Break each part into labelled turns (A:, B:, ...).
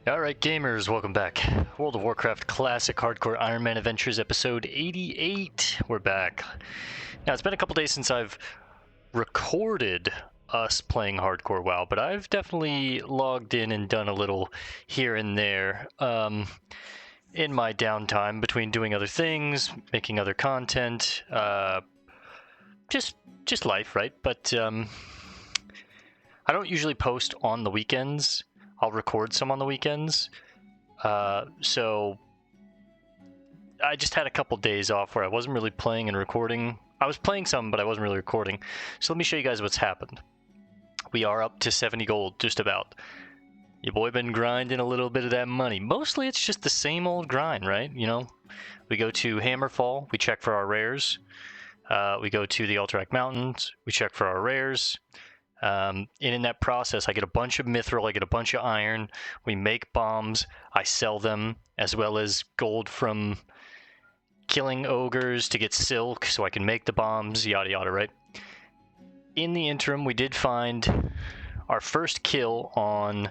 A: Alright gamers, welcome back. World of Warcraft Classic Hardcore Ironman Adventures episode 88. We're back. Now it's been a couple days since I've recorded us playing Hardcore WoW, but I've definitely logged in and done a little here and there in my downtime between doing other things, making other content, just life, right? But I don't usually post on the weekends. I'll record some on the weekends. So I just had a couple days off where I wasn't really playing and recording. I was playing some, but I wasn't really recording. So let me show you guys what's happened. We are up to 70 gold, just about. Your boy been grinding a little bit of that money. Mostly it's just the same old grind, right? You know, we go to Hammerfall, we check for our rares. We go to the Alterac Mountains, we check for our rares. And in that process, I get a bunch of mithril, I get a bunch of iron, we make bombs, I sell them, as well as gold from killing ogres to get silk so I can make the bombs, yada yada, right? In the interim, we did find our first kill on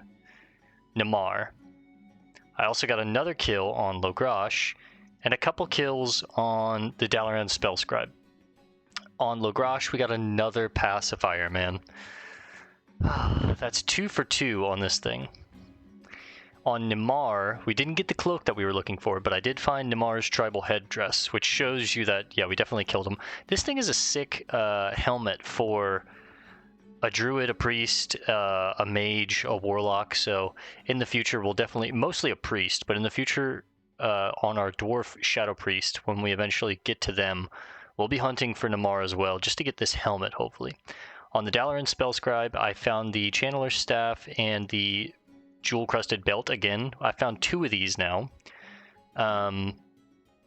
A: Namar. I also got another kill on Logrash, and a couple kills on the Dalaran Spellscribe. On Logrash, we got another pacifier, man. That's 2 for 2 on this thing. On Namar, we didn't get the cloak that we were looking for, but I did find Namar's tribal headdress, which shows you that, yeah, we definitely killed him. This thing is a sick helmet for a druid, a priest, a mage, a warlock, so in the future we'll definitely, mostly a priest, but in the future on our dwarf shadow priest, when we eventually get to them, we'll be hunting for Namar as well, just to get this helmet, hopefully. On the Dalaran Spellscribe, I found the Channeler's Staff and the Jewel-Crusted Belt again. I found 2 of these now.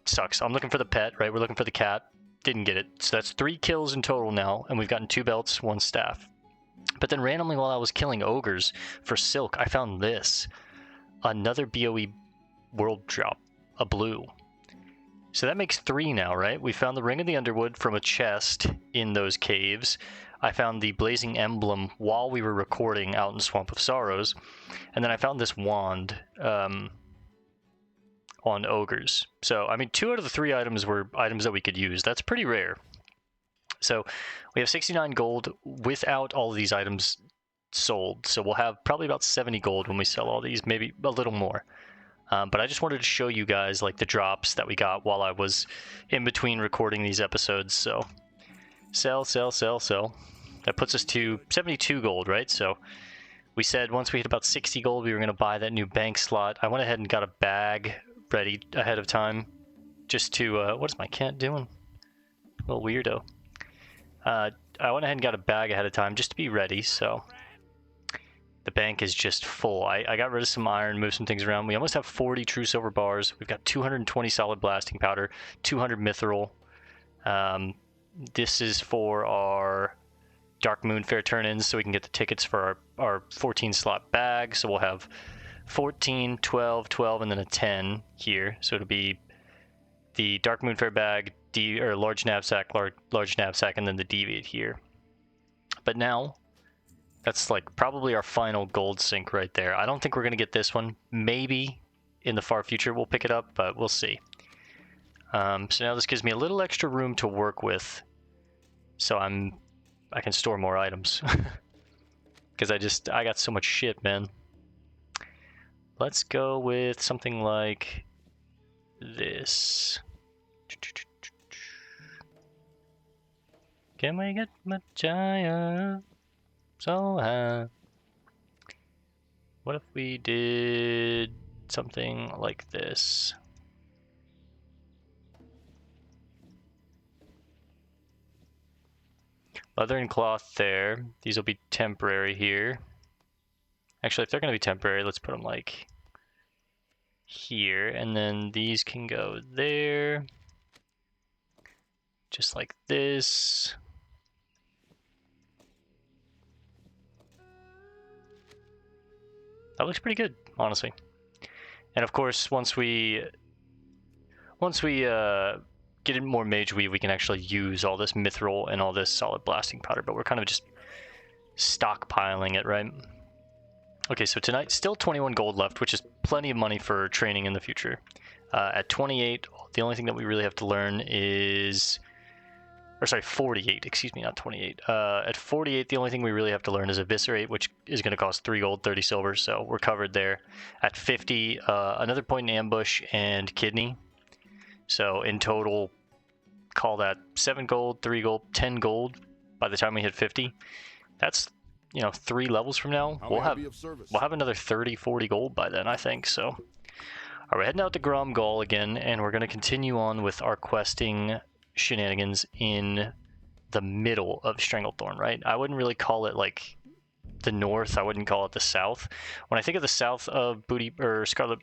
A: Sucks. I'm looking for the pet, right? We're looking for the cat. Didn't get it. So that's 3 kills in total now, and we've gotten 2 belts, 1 staff. But then randomly while I was killing ogres for silk, I found this. Another BOE world drop. A blue. So that makes 3 now, right? We found the Ring of the Underwood from a chest in those caves. I found the Blazing Emblem while we were recording out in Swamp of Sorrows. And then I found this wand on ogres. So, I mean, 2 out of the 3 items were items that we could use. That's pretty rare. So, we have 69 gold without all of these items sold. So, we'll have probably about 70 gold when we sell all these, maybe a little more. But I just wanted to show you guys, like, the drops that we got while I was in between recording these episodes. So, sell. That puts us to 72 gold, right? So we said once we hit about 60 gold, we were going to buy that new bank slot. I went ahead and got a bag ready ahead of time just to, what is my cat doing? Little weirdo. I went ahead and got a bag ahead of time just to be ready, so the bank is just full. I got rid of some iron, moved some things around. We almost have 40 true silver bars. We've got 220 solid blasting powder, 200 mithril. This is for our Dark Moon Fair turn-ins, so we can get the tickets for our 14 slot bag. So we'll have 14, 12, 12, and then a 10 here. So it'll be the Dark Moon Fair bag, large knapsack, large knapsack, and then the deviate here. But now, that's like probably our final gold sink right there. I don't think we're going to get this one. Maybe in the far future we'll pick it up, but we'll see. So now this gives me a little extra room to work with. So I can store more items. Because I got so much shit, man. Let's go with something like this. Can we get Machaya so high? What if we did something like this? Leather and cloth there. These will be temporary here. Actually, if they're going to be temporary, let's put them like here. And then these can go there. Just like this. That looks pretty good, honestly. And of course, once we get more mage weave, we can actually use all this mithril and all this solid blasting powder, but we're kind of just stockpiling it, right? Okay, so tonight, still 21 gold left, which is plenty of money for training in the future. At 28, the only thing that we really have to learn is... Or sorry, 48, excuse me, not 28. At 48, the only thing we really have to learn is Eviscerate, which is going to cost 3 gold, 30 silver, so we're covered there. At 50, another point in Ambush and Kidney. So in total, call that 7 gold, 3 gold, 10 gold by the time we hit 50. That's, 3 levels from now. We'll have another 30, 40 gold by then, I think, so. All right, we're heading out to Gromgall again, and we're going to continue on with our questing shenanigans in the middle of Stranglethorn, right? I wouldn't really call it like the north. I wouldn't call it the south. When I think of the south of Booty or Scarlet,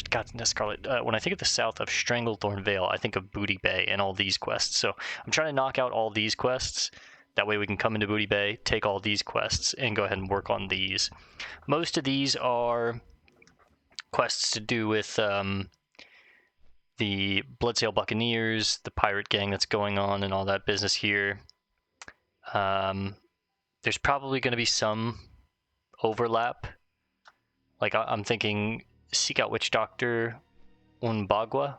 A: God, not Scarlet. When I think of the south of Stranglethorn Vale, I think of Booty Bay and all these quests. So I'm trying to knock out all these quests. That way we can come into Booty Bay, take all these quests, and go ahead and work on these. Most of these are quests to do with the Bloodsail Buccaneers, the pirate gang that's going on, and all that business here. There's probably going to be some overlap. Like, I'm thinking seek out Witch Doctor Unbagwa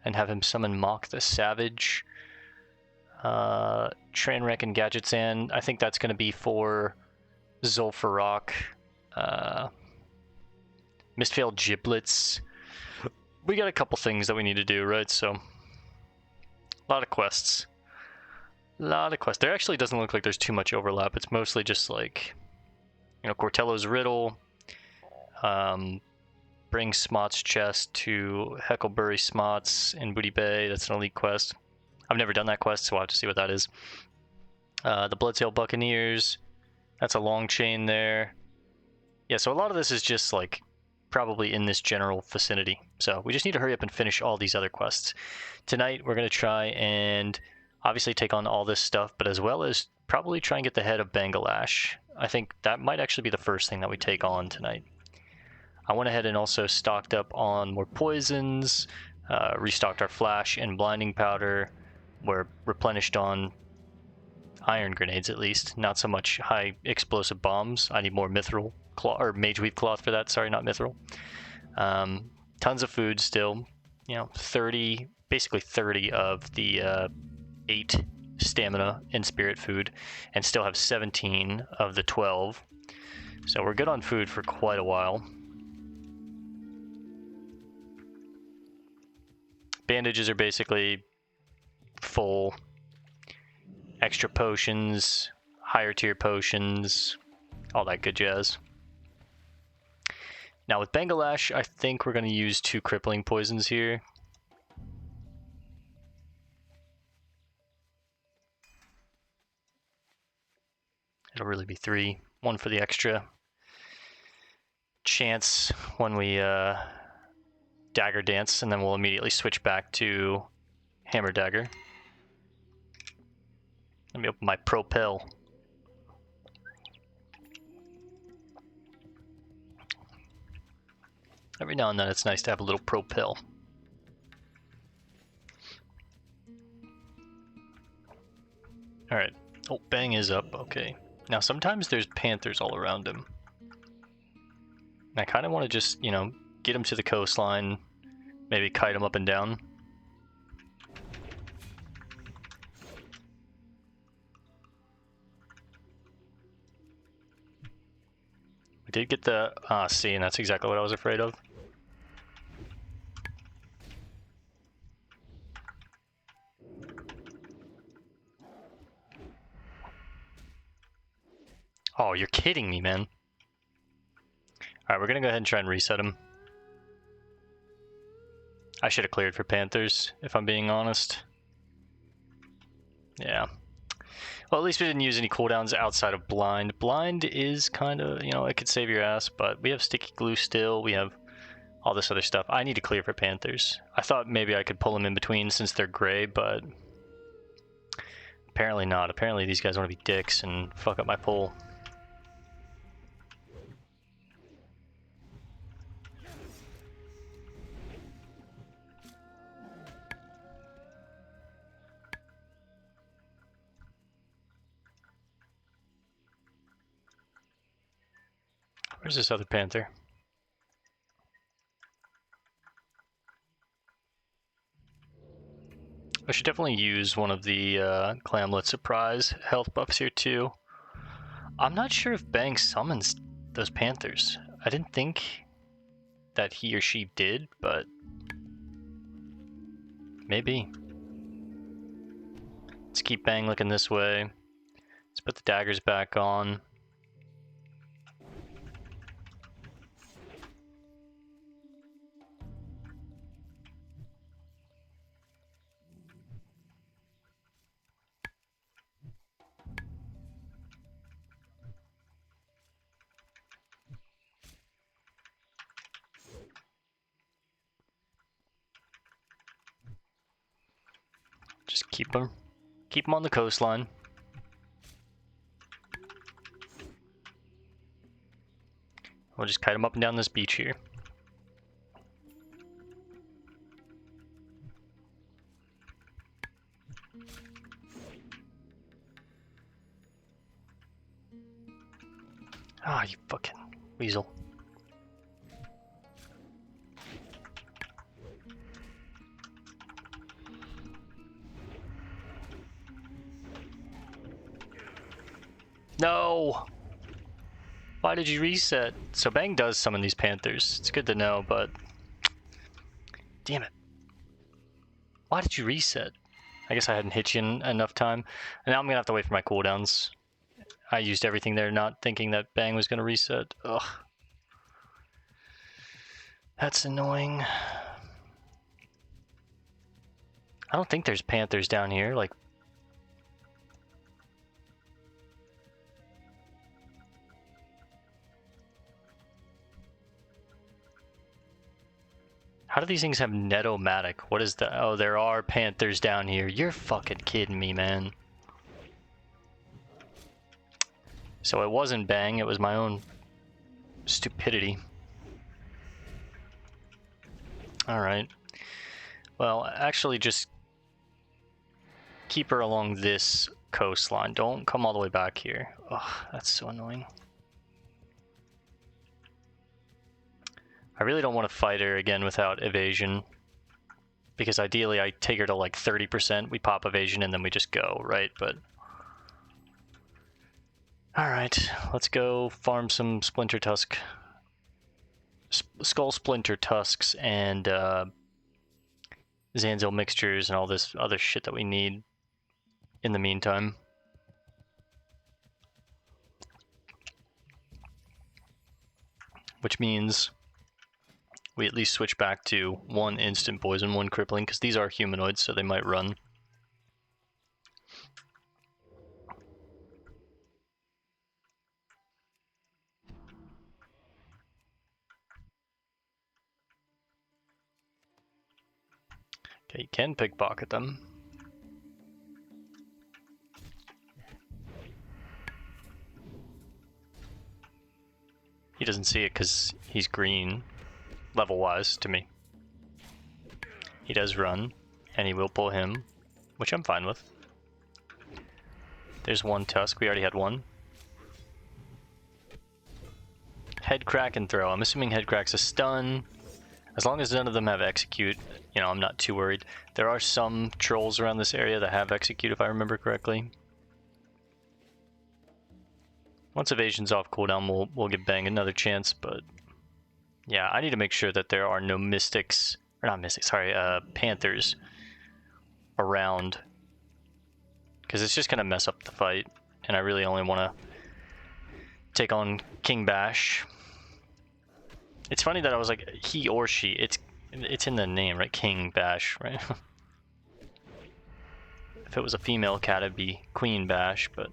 A: and have him summon Mock the Savage. Trainwreck and Gadgetzan, I think that's going to be for Zul'Farrak. Mistveiled Giblets. We got a couple things that we need to do, right? So, a lot of quests. There actually doesn't look like there's too much overlap. It's mostly just like, Cortello's Riddle. Bring Smott's chest to Hecklebury Smots in Booty Bay. That's an elite quest. I've never done that quest, so I'll have to see what that is. The Bloodsail Buccaneers. That's a long chain there. Yeah, so a lot of this is just like probably in this general vicinity. So we just need to hurry up and finish all these other quests. Tonight we're going to try and obviously take on all this stuff, but as well as probably try and get the head of Bangalash. I think that might actually be the first thing that we take on tonight. I went ahead and also stocked up on more poisons, restocked our flash and blinding powder. We're replenished on iron grenades at least, not so much high explosive bombs. I need more mithril cloth, or mageweave cloth for that, sorry, not mithril. Tons of food still, 30, basically 30 of the 8 stamina and spirit food, and still have 17 of the 12. So we're good on food for quite a while. Bandages are basically full. Extra potions, higher tier potions, all that good jazz. Now with Bangalash, I think we're going to use 2 crippling poisons here. It'll really be 3. 1 for the extra chance when we dagger dance, and then we'll immediately switch back to hammer dagger. Let me open my propel. Every now and then it's nice to have a little propel. Alright. Oh, Bang is up. Okay. Now sometimes there's panthers all around him. And I kind of want to just, get him to the coastline. Maybe kite him up and down. We did get the... see, and that's exactly what I was afraid of. Oh, you're kidding me, man. Alright, we're gonna go ahead and try and reset him. I should have cleared for panthers, if I'm being honest. Yeah. Well, at least we didn't use any cooldowns outside of blind. Blind is kind of, it could save your ass, but we have sticky glue still. We have all this other stuff. I need to clear for panthers. I thought maybe I could pull them in between since they're gray, but apparently not. Apparently these guys want to be dicks and fuck up my pull. Where's this other panther? I should definitely use one of the Clamlet Surprise health buffs here too. I'm not sure if Bang summons those panthers. I didn't think that he or she did, but maybe. Let's keep Bang looking this way. Let's put the daggers back on. Just keep them on the coastline. We'll just kite them up and down this beach here. Ah, you fucking weasel. No! Why did you reset? So Bang does summon these panthers. It's good to know, but... Damn it. Why did you reset? I guess I hadn't hit you in enough time. And now I'm gonna have to wait for my cooldowns. I used everything there not thinking that Bang was gonna reset. Ugh. That's annoying. I don't think there's panthers down here, like... How do these things have Netomatic? What is that? Oh, there are panthers down here. You're fucking kidding me, man. So it wasn't Bang, it was my own stupidity. Alright. Well, actually just keep her along this coastline. Don't come all the way back here. Ugh, that's so annoying. I really don't want to fight her again without evasion. Because ideally I take her to like 30%, we pop evasion and then we just go, right? But... Alright, let's go farm some Splinter Tusk. Skull Splinter Tusks and Zanzil mixtures and all this other shit that we need in the meantime. Which means we at least switch back to 1 instant poison, 1 crippling, because these are humanoids, so they might run. Okay, you can pickpocket them. He doesn't see it because he's green, level-wise, to me. He does run, and he will pull him, which I'm fine with. There's 1 tusk, we already had 1. Head crack and throw. I'm assuming head crack's a stun. As long as none of them have execute, you know, I'm not too worried. There are some trolls around this area that have execute, if I remember correctly. Once evasion's off cooldown, we'll give Bang another chance, but... Yeah, I need to make sure that there are no mystics... Or not mystics, sorry, panthers around. Because it's just going to mess up the fight, and I really only want to take on King Bash. It's funny that I was like, he or she. It's in the name, right? King Bash, right? If it was a female cat, it'd be Queen Bash, but...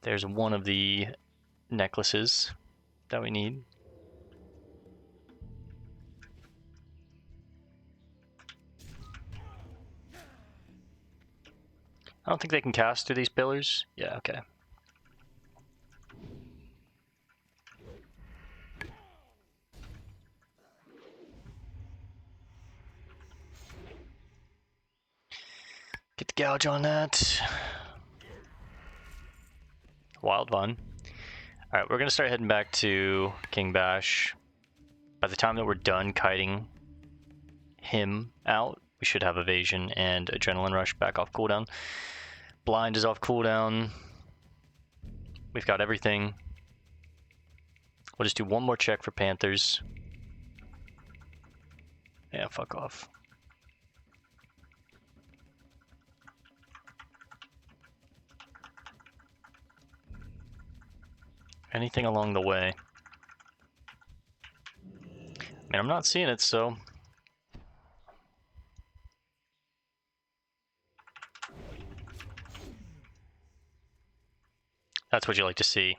A: There's one of the necklaces that we need. I don't think they can cast through these pillars. Yeah, okay. Get the gouge on that. Wild Vine. Alright, we're gonna start heading back to King Bash. By the time that we're done kiting him out, we should have evasion and adrenaline rush back off cooldown. Blind is off cooldown. We've got everything. We'll just do one more check for panthers. Yeah, fuck off. Anything along the way? I mean, I'm not seeing it, so... That's what you like to see.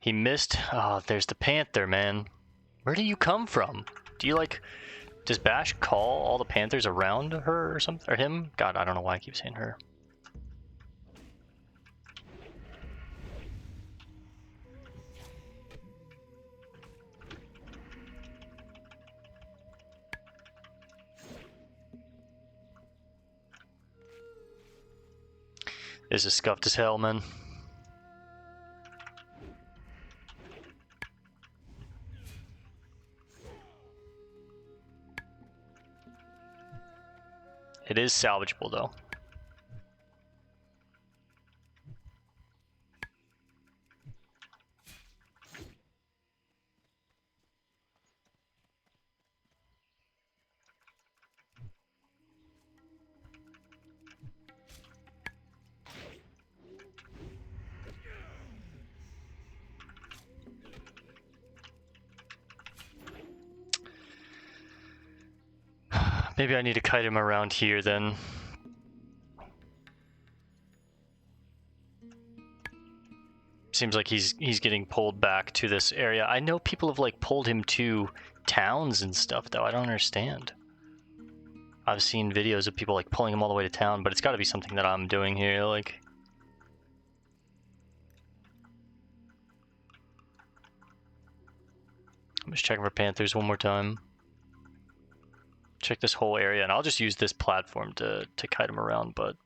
A: He missed. Oh, there's the panther, man. Where do you come from? Do you like... Does Bash call all the panthers around her or something? Or him? God, I don't know why I keep saying her. This is scuffed as hell, man. It is salvageable, though. Maybe I need to kite him around here, then. Seems like he's getting pulled back to this area. I know people have like pulled him to towns and stuff, though. I don't understand. I've seen videos of people like pulling him all the way to town, but it's got to be something that I'm doing here. Like, I'm just checking for panthers one more time. Check this whole area, and I'll just use this platform to kite him around. But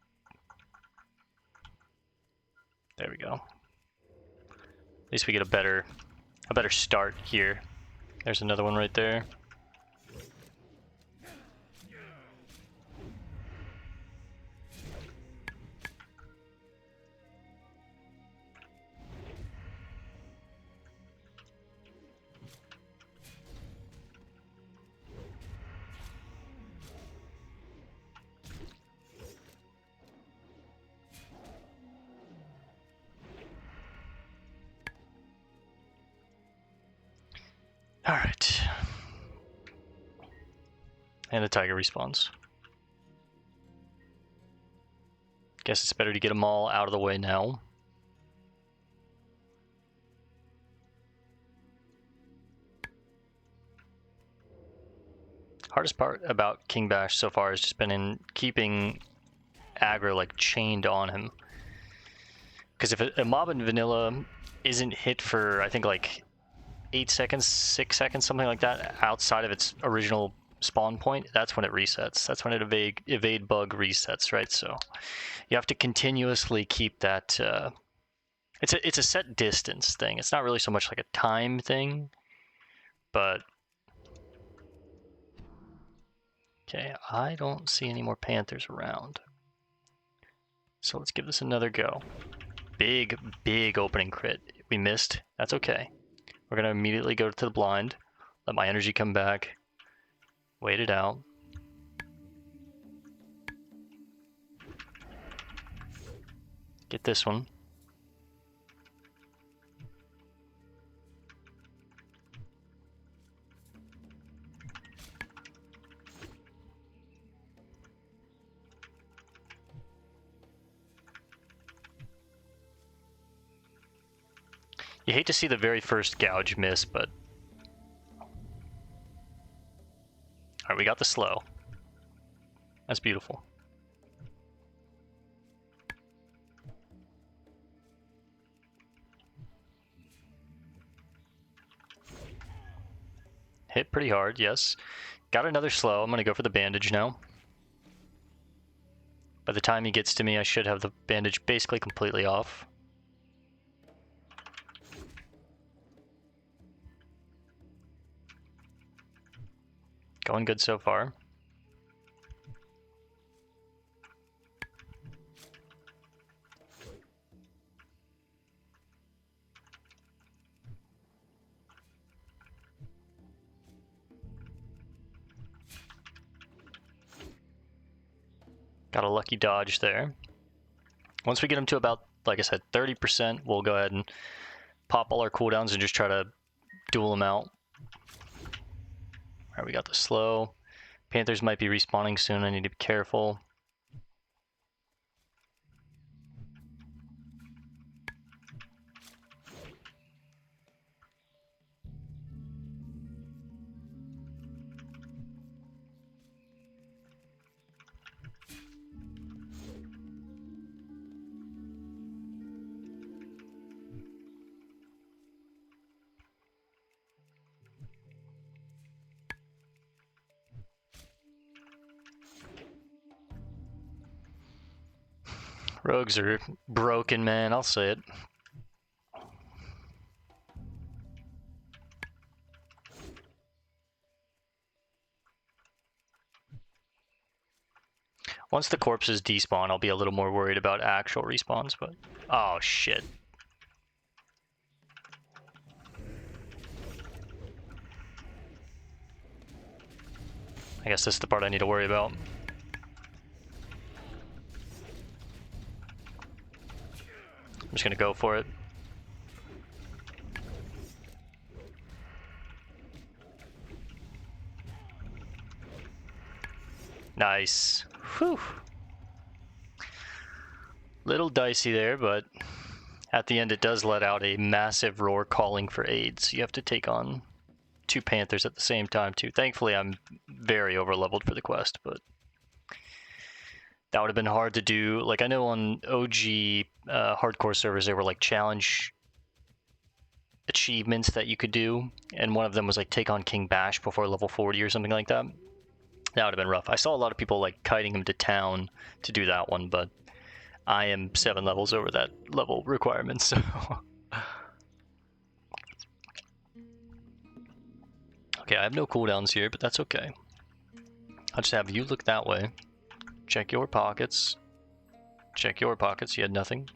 A: there we go. At least we get a better start here. There's another one right there. Alright. And the tiger respawns. Guess it's better to get them all out of the way now. Hardest part about King Bash so far has just been in keeping aggro like chained on him. Because if a mob in vanilla isn't hit for, I think, like 8 seconds, 6 seconds, something like that, outside of its original spawn point, that's when it resets. That's when it evade bug resets, right? So you have to continuously keep that. It's a set distance thing. It's not really so much like a time thing, but okay. I don't see any more panthers around, so let's give this another go. Big opening crit. We missed. That's okay. We're going to immediately go to the blind, let my energy come back, wait it out. Get this one. You hate to see the very first gouge miss, but... Alright, we got the slow. That's beautiful. Hit pretty hard, yes. Got another slow. I'm going to go for the bandage now. By the time he gets to me, I should have the bandage basically completely off. Going good so far. Got a lucky dodge there. Once we get them to about, like I said, 30%, we'll go ahead and pop all our cooldowns and just try to duel them out. Alright, we got the slow. Panthers might be respawning soon, I need to be careful. Rogues are broken, man, I'll say it. Once the corpses despawn, I'll be a little more worried about actual respawns, but... Oh, shit. I guess this is the part I need to worry about. I'm just gonna go for it. Nice. Whew. Little dicey there, but at the end it does let out a massive roar calling for aid, so you have to take on 2 panthers at the same time too. Thankfully I'm very overleveled for the quest, but that would have been hard to do. Like, I know on OG hardcore servers there were like challenge achievements that you could do, and one of them was like take on King Bash before level 40 or something like that. That would have been rough. I saw a lot of people like kiting him to town to do that one, but I am 7 levels over that level requirement, so... Okay, I have no cooldowns here, but that's okay. I'll just have you look that way. Check your pockets. Check your pockets, you had nothing.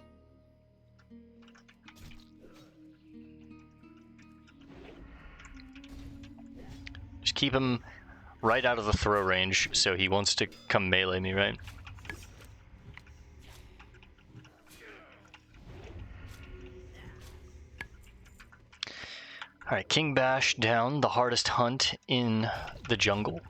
A: Just keep him right out of the throw range, so he wants to come melee me, right? Alright, King Bash down, the hardest hunt in the jungle.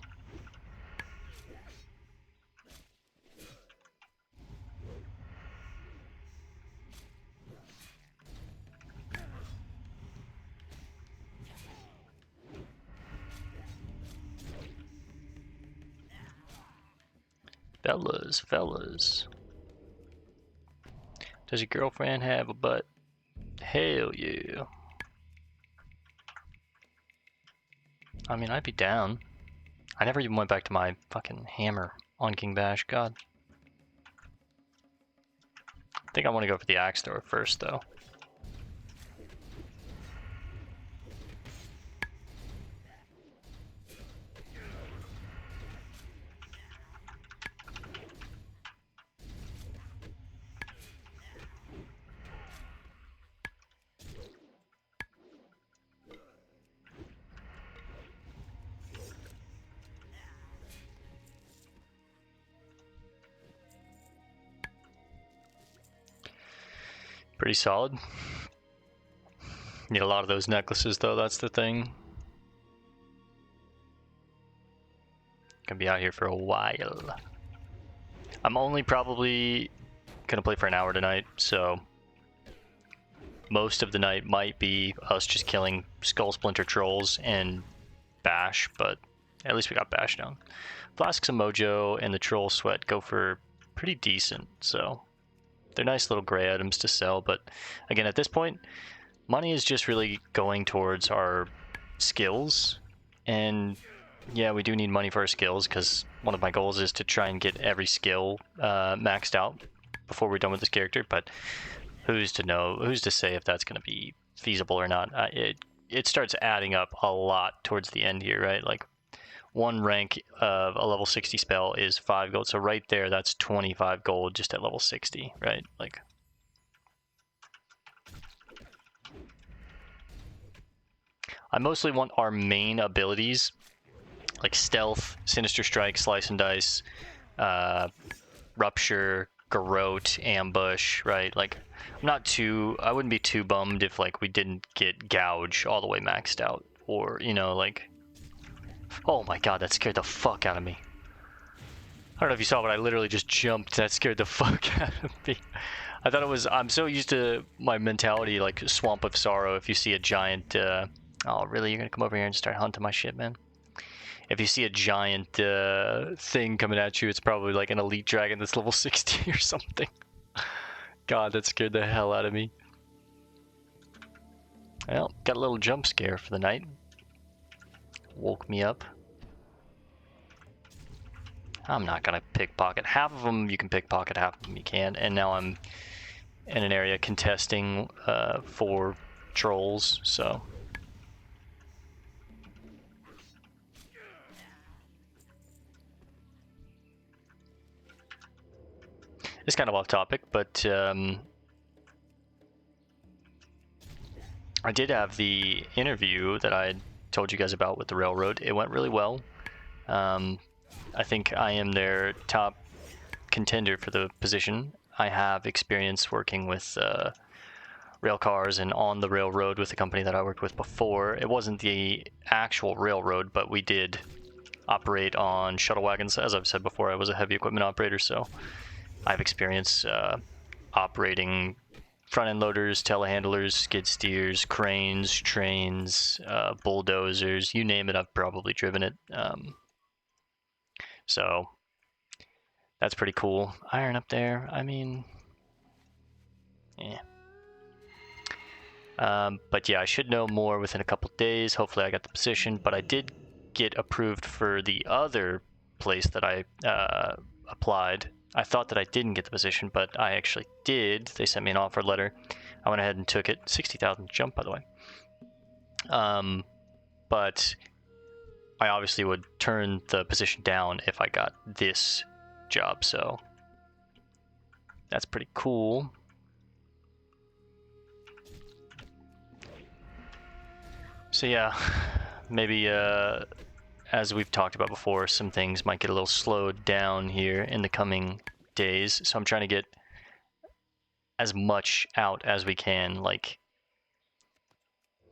A: Fellas. Does your girlfriend have a butt? Hell yeah. I mean, I'd be down. I never even went back to my fucking hammer on King Bash, god. I think I want to go for the axe thrower first, though. Pretty solid. Need a lot of those necklaces though, that's the thing. Gonna be out here for a while. I'm only probably gonna play for an hour tonight, so most of the night might be us just killing Skull Splinter trolls and Bash, but at least we got Bash down. Flasks of Mojo and the Troll Sweat go for pretty decent, so they're nice little gray items to sell, but again, at this point, money is just really going towards our skills, and yeah, we do need money for our skills, because one of my goals is to try and get every skill maxed out before we're done with this character, but who's to know, who's to say if that's going to be feasible or not. It starts adding up a lot towards the end here, right? Like, one rank of a level 60 spell is 5 gold. So right there, that's 25 gold just at level 60, right? Like, I mostly want our main abilities, like Stealth, Sinister Strike, Slice and Dice, Rupture, Garrote, Ambush, right? Like, I wouldn't be too bummed if, like, we didn't get Gouge all the way maxed out. Or, you know, like, oh my god, that scared the fuck out of me. I don't know if you saw, but I literally just jumped. That scared the fuck out of me. I thought it was, I'm so used to my mentality, like Swamp of Sorrow. If you see a giant, oh really, you're gonna come over here and start hunting my shit, man? If you see a giant thing coming at you, it's probably like an elite dragon that's level 60 or something. God, that scared the hell out of me. Well, got a little jump scare for the night. Woke me up. I'm not gonna pickpocket. Half of them you can pickpocket, half of them you can't. And now I'm in an area contesting for trolls, so. It's kind of off topic, but I did have the interview that I told you guys about with the railroad. It went really well. I think I am their top contender for the position. I have experience working with rail cars and on the railroad with the company that I worked with before. It wasn't the actual railroad, but we did operate on shuttle wagons. As I've said before, I was a heavy equipment operator, so I have experience operating front-end loaders, telehandlers, skid steers, cranes, trains, bulldozers, you name it, I've probably driven it. So that's pretty cool. Iron up there, I mean, yeah. But yeah, I should know more within a couple days. Hopefully I got the position, but I did get approved for the other place that I applied. I thought that I didn't get the position, but I actually did. They sent me an offer letter. I went ahead and took it. 60,000 jump, by the way. But I obviously would turn the position down if I got this job, so that's pretty cool. So yeah, maybe as we've talked about before, some things might get a little slowed down here in the coming days. So I'm trying to get as much out as we can, like,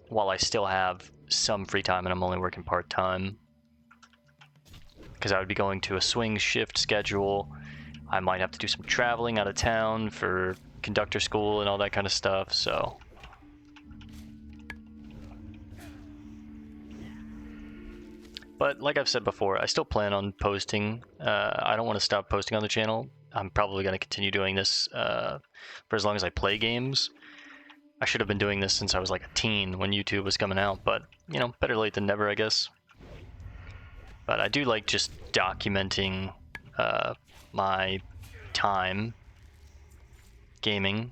A: while I still have some free time and I'm only working part-time. Because I would be going to a swing shift schedule. I might have to do some traveling out of town for conductor school and all that kind of stuff, so. But like I've said before, I still plan on posting. I don't want to stop posting on the channel. I'm probably going to continue doing this for as long as I play games. I should have been doing this since I was like a teen when YouTube was coming out, but, you know, better late than never, I guess. But I do like just documenting my time gaming.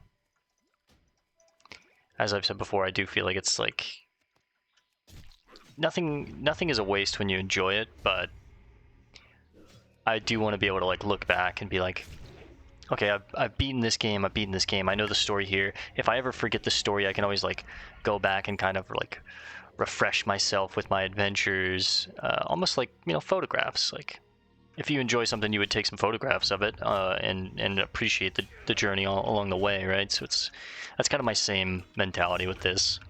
A: As I've said before, I do feel like it's like nothing is a waste when you enjoy it, but I do want to be able to like look back and be like, okay, I've beaten this game, I know the story here. If I ever forget the story, I can always like go back and kind of like refresh myself with my adventures, almost like, you know, photographs. Like, if you enjoy something, you would take some photographs of it and appreciate the journey along the way, right? So that's kind of my same mentality with this.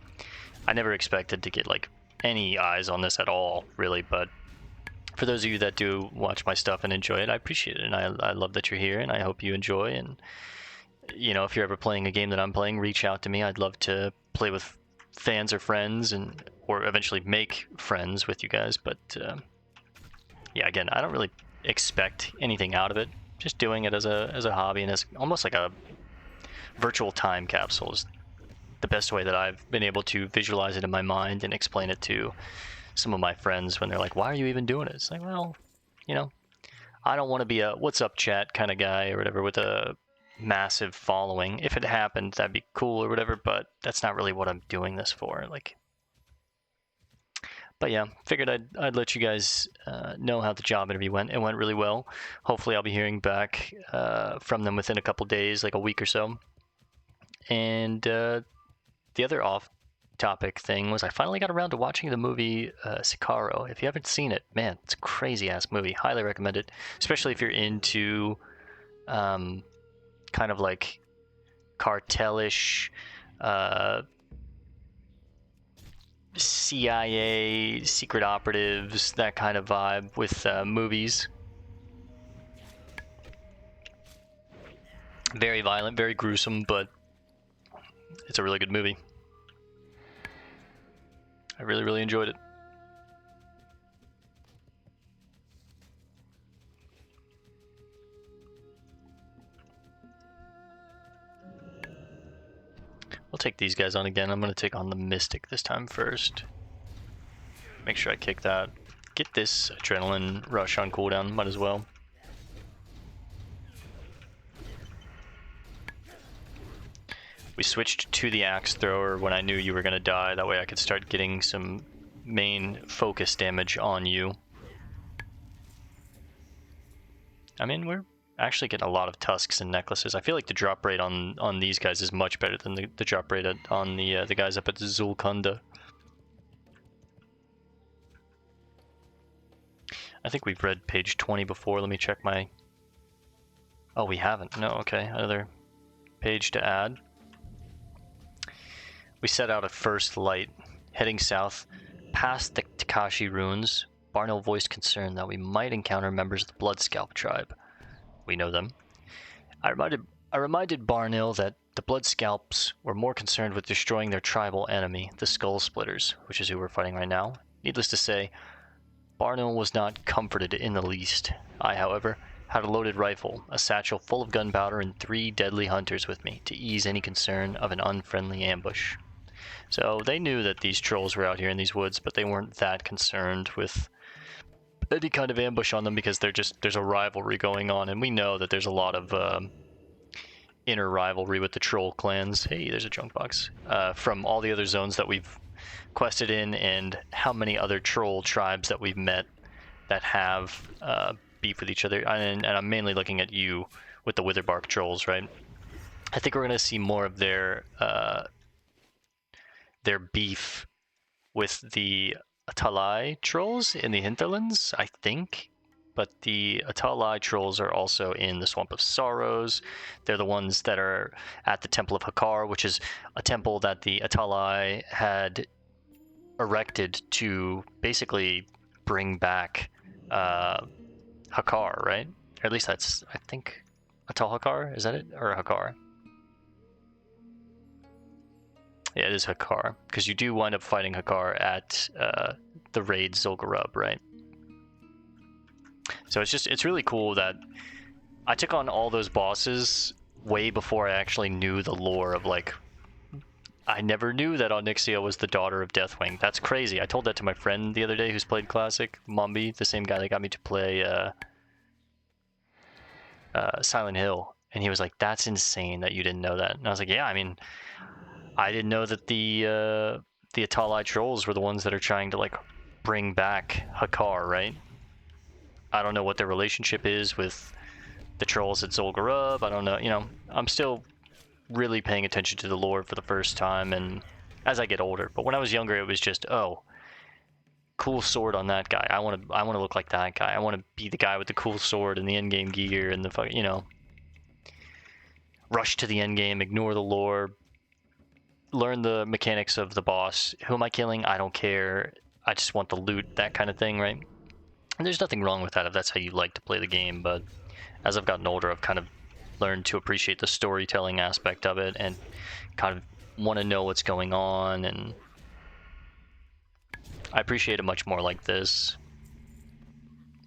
A: I never expected to get like any eyes on this at all, really, but for those of you that do watch my stuff and enjoy it, I appreciate it, and I love that you're here, and I hope you enjoy. And, you know, if you're ever playing a game that I'm playing, reach out to me. I'd love to play with fans or friends, or eventually make friends with you guys. But yeah, again, I don't really expect anything out of it. Just doing it as a hobby and as almost like a virtual time capsule is the best way that I've been able to visualize it in my mind and explain it to some of my friends when they're like, why are you even doing it? It's like, well, you know, I don't want to be a what's up chat kind of guy or whatever with a massive following. If it happened, that'd be cool or whatever, but that's not really what I'm doing this for. Like, But yeah, figured I'd let you guys know how the job interview went. It went really well. Hopefully, I'll be hearing back from them within a couple days, like a week or so. And the other off-topic thing was I finally got around to watching the movie Sicario. If you haven't seen it, man, it's a crazy-ass movie. Highly recommend it, especially if you're into kind of like cartelish, CIA, secret operatives, that kind of vibe with movies. Very violent, very gruesome, but it's a really good movie. I really, really enjoyed it. We'll take these guys on again. I'm going to take on the Mystic this time first. Make sure I kick that. Get this adrenaline rush on cooldown. Might as well. We switched to the axe thrower when I knew you were going to die. That way I could start getting some main focus damage on you. I mean, we're actually getting a lot of tusks and necklaces. I feel like the drop rate on these guys is much better than the drop rate on the guys up at Zulkunda. I think we've read page 20 before. Let me check my... Oh, we haven't. No, okay. Another page to add. We set out at first light, heading south past the Takashi ruins. Barnell voiced concern that we might encounter members of the Blood Scalp tribe. We know them. I reminded Barnell that the Blood Scalps were more concerned with destroying their tribal enemy, the Skull Splitters, which is who we're fighting right now. Needless to say, Barnell was not comforted in the least. I, however, had a loaded rifle, a satchel full of gunpowder, and 3 deadly hunters with me to ease any concern of an unfriendly ambush. So they knew that these trolls were out here in these woods, but they weren't that concerned with any kind of ambush on them because there's a rivalry going on, and we know that there's a lot of inner rivalry with the troll clans. Hey, there's a junk box. From all the other zones that we've quested in, and how many other troll tribes that we've met that have beef with each other. And I'm mainly looking at you with the Witherbark trolls, right? I think we're going to see more of their beef with the Atalai trolls in the hinterlands, I think. But the Atalai trolls are also in the Swamp of Sorrows. They're the ones that are at the Temple of Hakar, which is a temple that the Atalai had erected to basically bring back Hakar, right? Or at least that's, I think, Atal Hakar, is that it? Or Hakar? Yeah, it is Hakar, because you do wind up fighting Hakar at the raid Zul'Gurub, right? So it's really cool that I took on all those bosses way before I actually knew the lore of, like, I never knew that Onyxia was the daughter of Deathwing. That's crazy. I told that to my friend the other day who's played Classic, Mumby, the same guy that got me to play Silent Hill. And he was like, that's insane that you didn't know that. And I was like, yeah, I mean, I didn't know that the Atalai trolls were the ones that are trying to, like, bring back Hakar, right? I don't know what their relationship is with the trolls at Zul'Gurub. I don't know, you know, I'm still really paying attention to the lore for the first time, and as I get older. But when I was younger, it was just, oh, cool sword on that guy. I want to look like that guy. I want to be the guy with the cool sword and the endgame gear and the fucking, you know, rush to the endgame, ignore the lore, learn the mechanics of the boss. Who am I killing? I don't care. I just want the loot, that kind of thing, right? And there's nothing wrong with that if that's how you like to play the game, but as I've gotten older, I've kind of learned to appreciate the storytelling aspect of it and kind of want to know what's going on, and I appreciate it much more like this.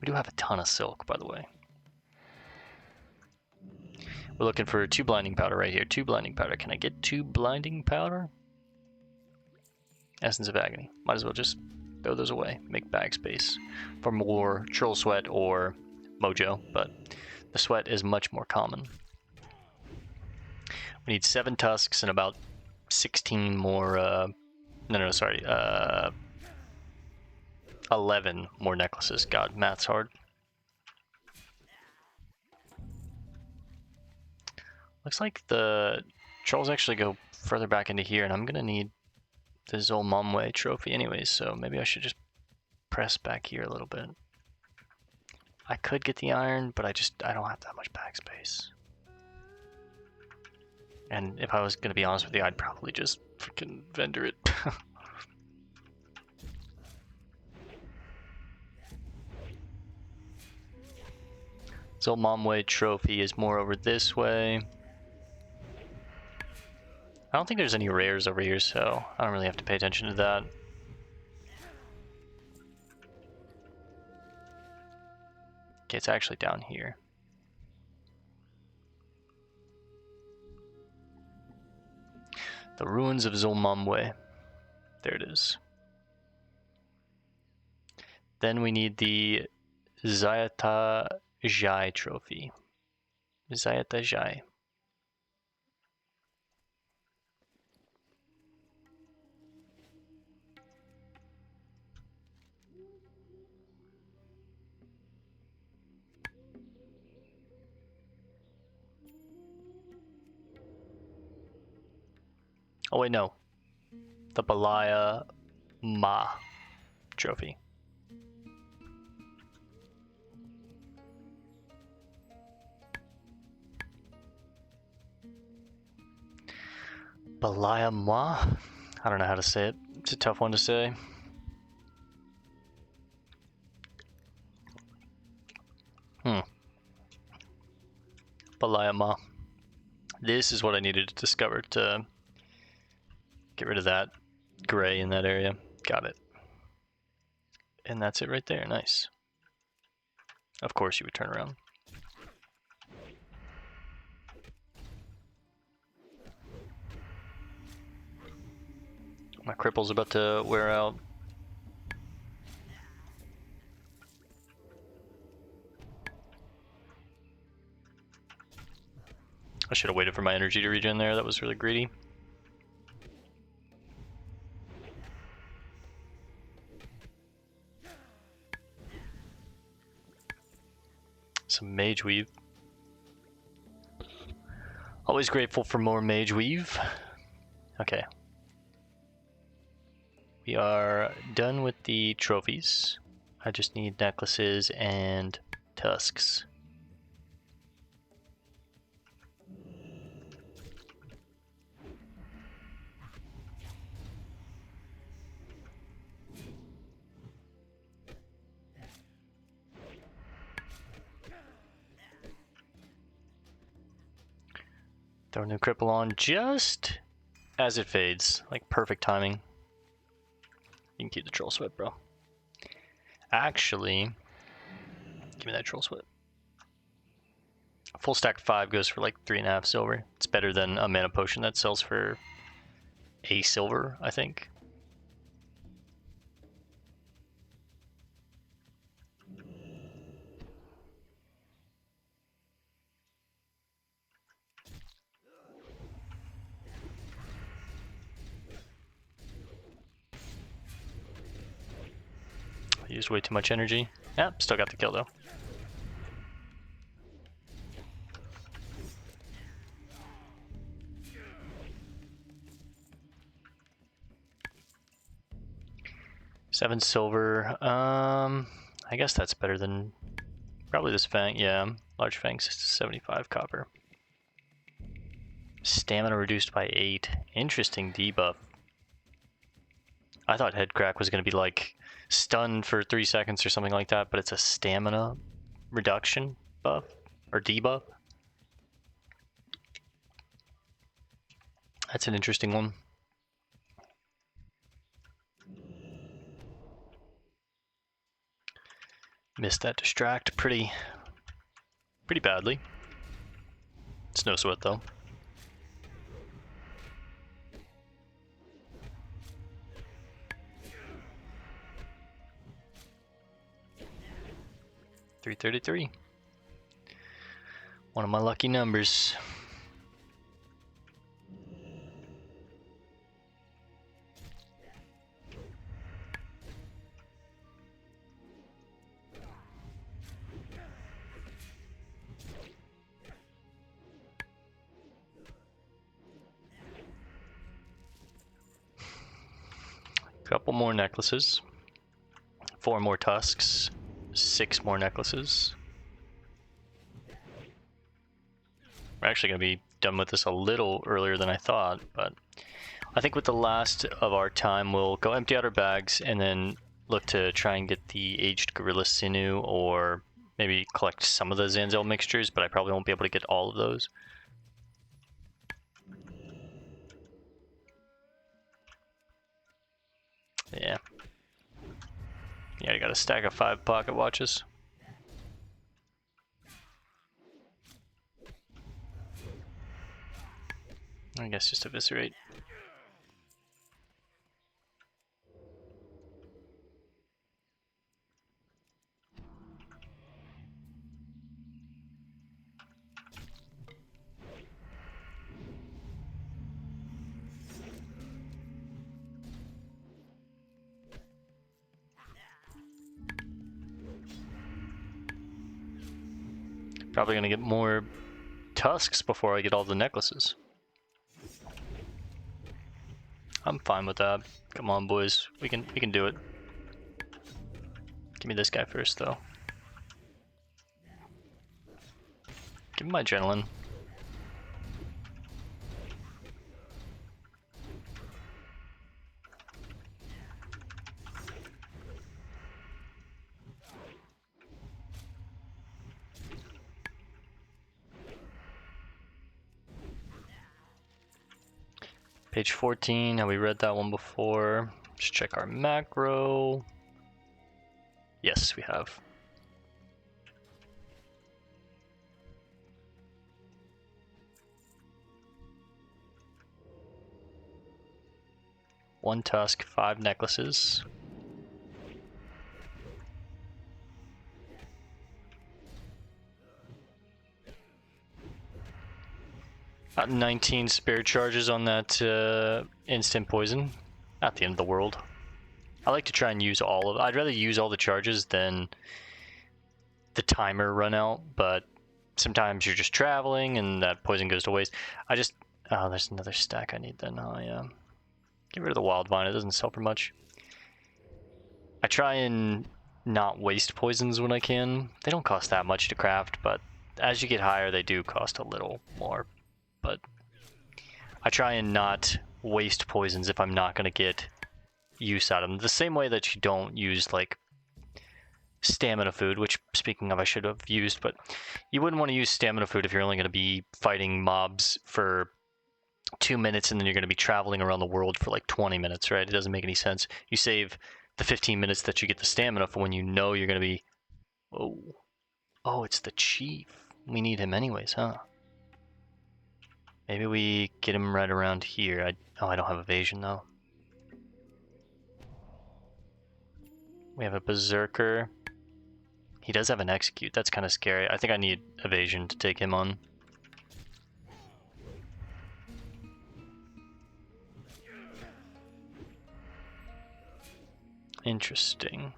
A: We do have a ton of silk, by the way. We're looking for 2 blinding powder right here. 2 blinding powder. Can I get 2 blinding powder? Essence of Agony. Might as well just throw those away. Make bag space for more Troll Sweat or Mojo, but the sweat is much more common. We need 7 tusks and about 16 more, 11 more necklaces. God, math's hard. Looks like the trolls actually go further back into here, and I'm gonna need the Zolmamwe trophy anyways, so maybe I should just press back here a little bit. I could get the iron, but I don't have that much backspace. And if I was gonna be honest with you, I'd probably just freaking vendor it. Zolmamwe trophy is more over this way. I don't think there's any rares over here, so I don't really have to pay attention to that. Okay, it's actually down here. The ruins of Zolmamwe. There it is. Then we need the Zayata Jai trophy. Zayata Jai. Oh wait, no. The Balaya Ma trophy. Balaya Ma? I don't know how to say it. It's a tough one to say. Balaya Ma. This is what I needed to discover to get rid of that gray in that area. Got it. And that's it right there. Nice. Of course you would turn around. My cripple's about to wear out. I should have waited for my energy to regen there. That was really greedy. Some mage weave. Always grateful for more mage weave. Okay. We are done with the trophies. I just need necklaces and tusks. Throw a new cripple on just as it fades. Like perfect timing. You can keep the troll sweat, bro. Actually, give me that troll sweat. A full stack 5 goes for like 3.5 silver. It's better than a mana potion that sells for a silver, I think. I used way too much energy. Yep, still got the kill though. Seven silver. I guess that's better than probably this fang. Yeah, large fang 75 copper. Stamina reduced by 8. Interesting debuff. I thought head crack was going to be like stunned for 3 seconds or something like that, but it's a stamina reduction buff or debuff. That's an interesting one. Missed that distract pretty badly. It's no sweat though. $333. One of my lucky numbers. Couple more necklaces. 4 more tusks. 6 more necklaces. We're actually going to be done with this a little earlier than I thought, but I think with the last of our time, we'll go empty out our bags and then look to try and get the aged gorilla sinew, or maybe collect some of the Zanzel mixtures, but I probably won't be able to get all of those. Yeah. Yeah, I got a stack of 5 pocket watches. I guess just eviscerate. Probably gonna get more tusks before I get all the necklaces. I'm fine with that. Come on, boys. We can do it. Give me this guy first, though. Give me my adrenaline. Page 14, have we read that one before? Let's check our macro. Yes, we have. One tusk, 5 necklaces. About 19 spare charges on that instant poison. Not the end of the world. I like to try and use all of it. I'd rather use all the charges than the timer run out, but sometimes you're just traveling and that poison goes to waste. Oh, there's another stack I need then. Oh, yeah. Get rid of the wild vine. It doesn't sell for much. I try and not waste poisons when I can. They don't cost that much to craft, but as you get higher, they do cost a little more. But I try and not waste poisons if I'm not going to get use out of them. The same way that you don't use, like, stamina food, which, speaking of, I should have used, but you wouldn't want to use stamina food if you're only going to be fighting mobs for 2 minutes and then you're going to be traveling around the world for like 20 minutes, right? It doesn't make any sense. You save the 15 minutes that you get the stamina for when you know you're going to be... Oh, it's the chief. We need him anyways, huh? Maybe we get him right around here. I don't have evasion, though. We have a berserker. He does have an execute. That's kind of scary. I think I need evasion to take him on. Interesting.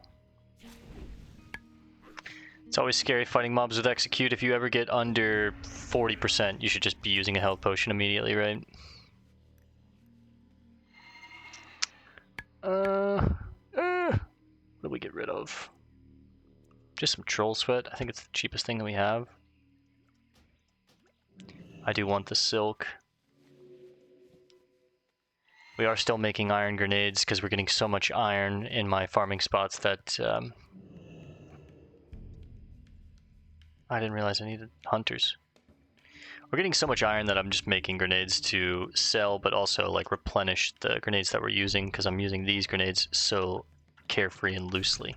A: It's always scary fighting mobs with execute. If you ever get under 40%, you should just be using a health potion immediately, right? What do we get rid of? Just some troll sweat. I think it's the cheapest thing that we have. I do want the silk. We are still making iron grenades because we're getting so much iron in my farming spots that I didn't realize I needed hunters. We're getting so much iron that I'm just making grenades to sell, but also like replenish the grenades that we're using, because I'm using these grenades so carefree and loosely.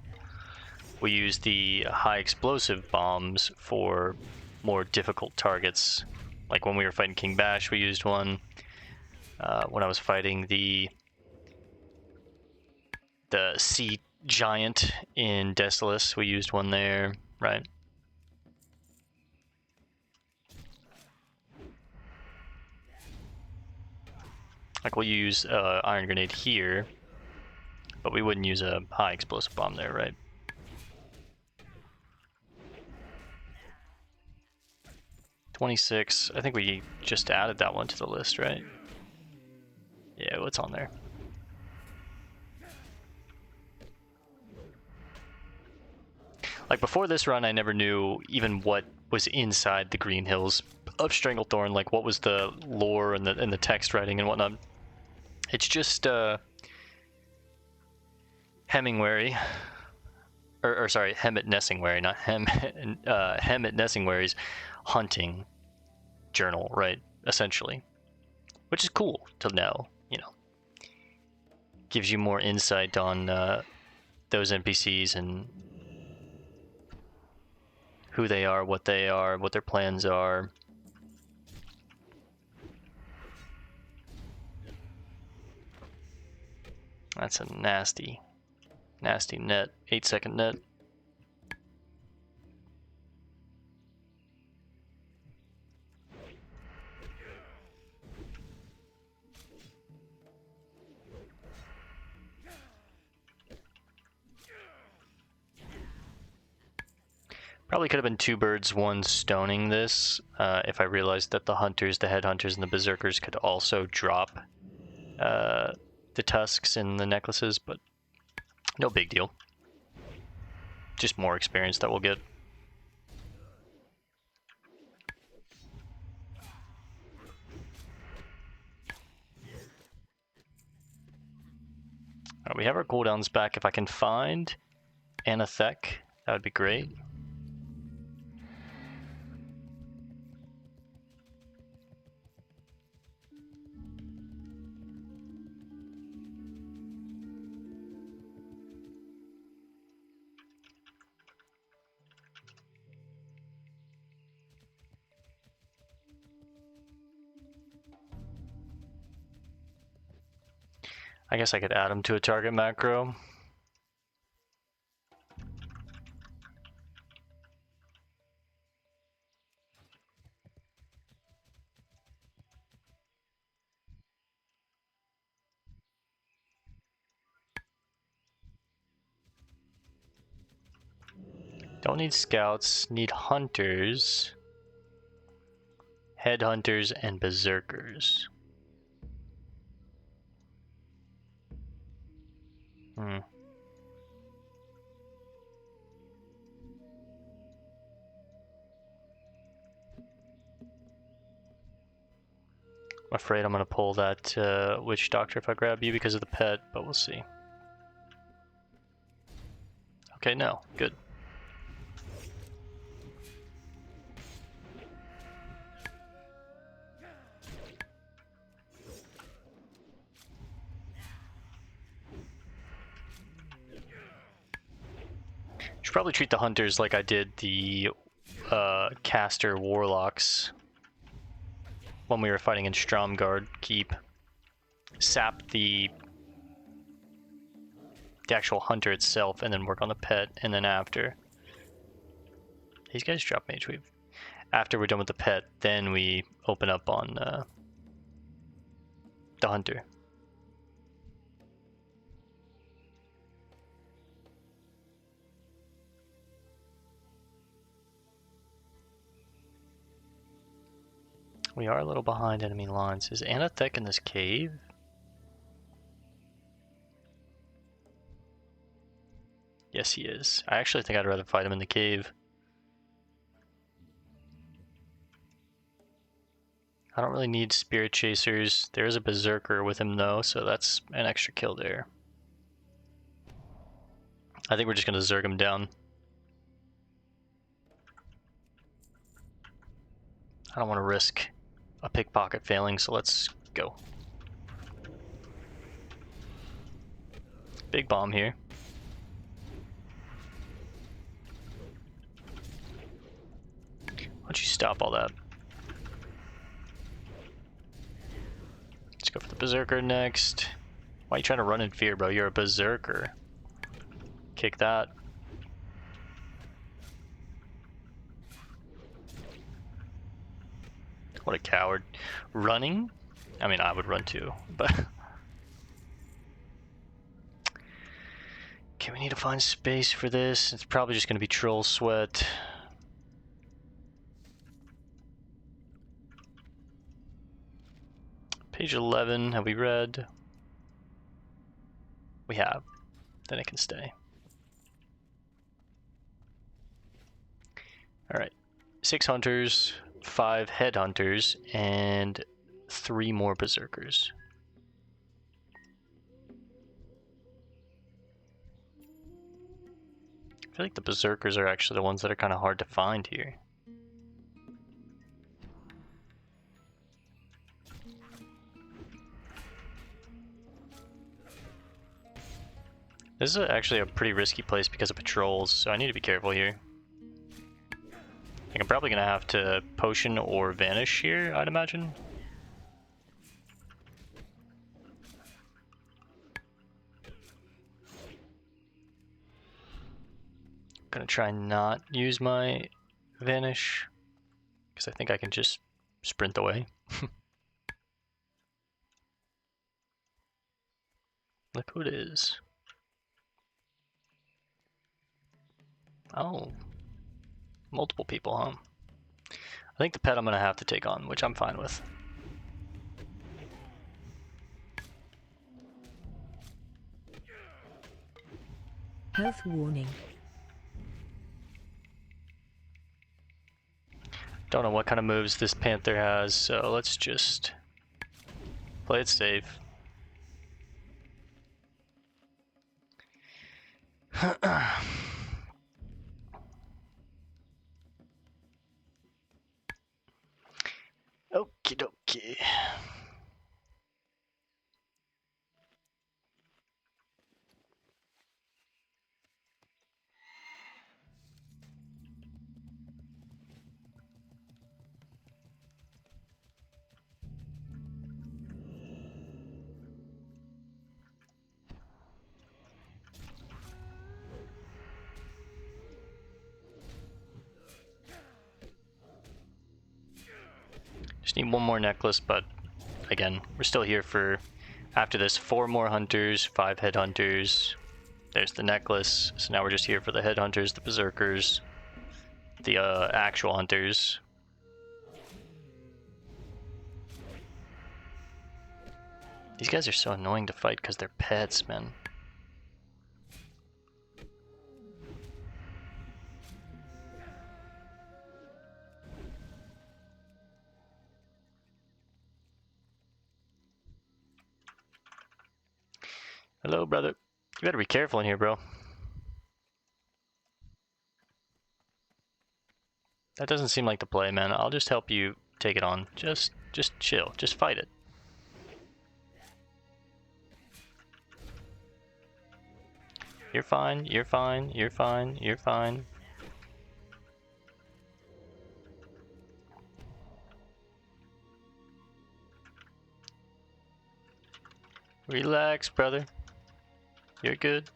A: We use the high explosive bombs for more difficult targets. Like when we were fighting King Bash, we used one. When I was fighting the sea giant in Desolus, we used one there, right? Like we'll use iron grenade here, but we wouldn't use a high explosive bomb there, right? $26. I think we just added that one to the list, right? Yeah, what's on there? Like before this run, I never knew even what was inside the Green Hills of Stranglethorn, like what was the lore and the text writing and whatnot. It's just Hemingway, or sorry, Hemmet Nessingwary, not Hemmet Nessingwary's hunting journal, right? Essentially, which is cool to know. You know, gives you more insight on those NPCs and who they are, what their plans are. That's a nasty net. 8-second net. Probably could have been 2 birds, 1 stoning this, if I realized that the hunters, the headhunters, and the berserkers could also drop the tusks and the necklaces, but no big deal. Just more experience that we'll get. Right, we have our cooldowns back. If I can find Anathek, that would be great. I guess I could add them to a target macro. Don't need scouts, need hunters, headhunters, and berserkers. I'm afraid I'm going to pull that witch doctor if I grab you because of the pet, but we'll see. Okay, no. Good. Should probably treat the hunters like I did the caster warlocks when we were fighting in Stromgard Keep. Sap the actual hunter itself and then work on the pet, and then after. These guys drop mage weave. After we're done with the pet, then we open up on the hunter. We are a little behind enemy lines. Is Anathek in this cave? Yes, he is. I actually think I'd rather fight him in the cave. I don't really need spirit chasers. There is a berserker with him though, so that's an extra kill there. I think we're just gonna zerg him down. I don't want to risk a pickpocket failing, so let's go. Big bomb here. Why don't you stop all that? Let's go for the berserker next. Why are you trying to run in fear, bro? You're a berserker. Kick that. What a coward. Running? I mean, I would run too, but... Okay, we need to find space for this. It's probably just going to be troll sweat. Page 11, have we read? We have. Then it can stay. Alright. 6 hunters, 5 headhunters, and 3 more berserkers. I feel like the berserkers are actually the ones that are kind of hard to find here. This is actually a pretty risky place because of patrols, so I need to be careful here. I'm probably gonna have to potion or vanish here, I'd imagine. Gonna try not use my vanish, because I think I can just sprint away. Look who it is. Oh. Multiple people, huh? I think the pet I'm gonna have to take on, which I'm fine with.
B: Health warning.
A: Don't know what kind of moves this panther has, so let's just play it safe. Okie dokie. Just need one more necklace, but again, we're still here for, after this, 4 more hunters, 5 headhunters. There's the necklace, so now we're just here for the headhunters, the berserkers, the actual hunters. These guys are so annoying to fight because they're pets, man. Hello, brother. You better be careful in here, bro. That doesn't seem like the play, man. I'll just help you take it on. Just chill. Just fight it. You're fine. You're fine. You're fine. You're fine. Relax, brother. You're good.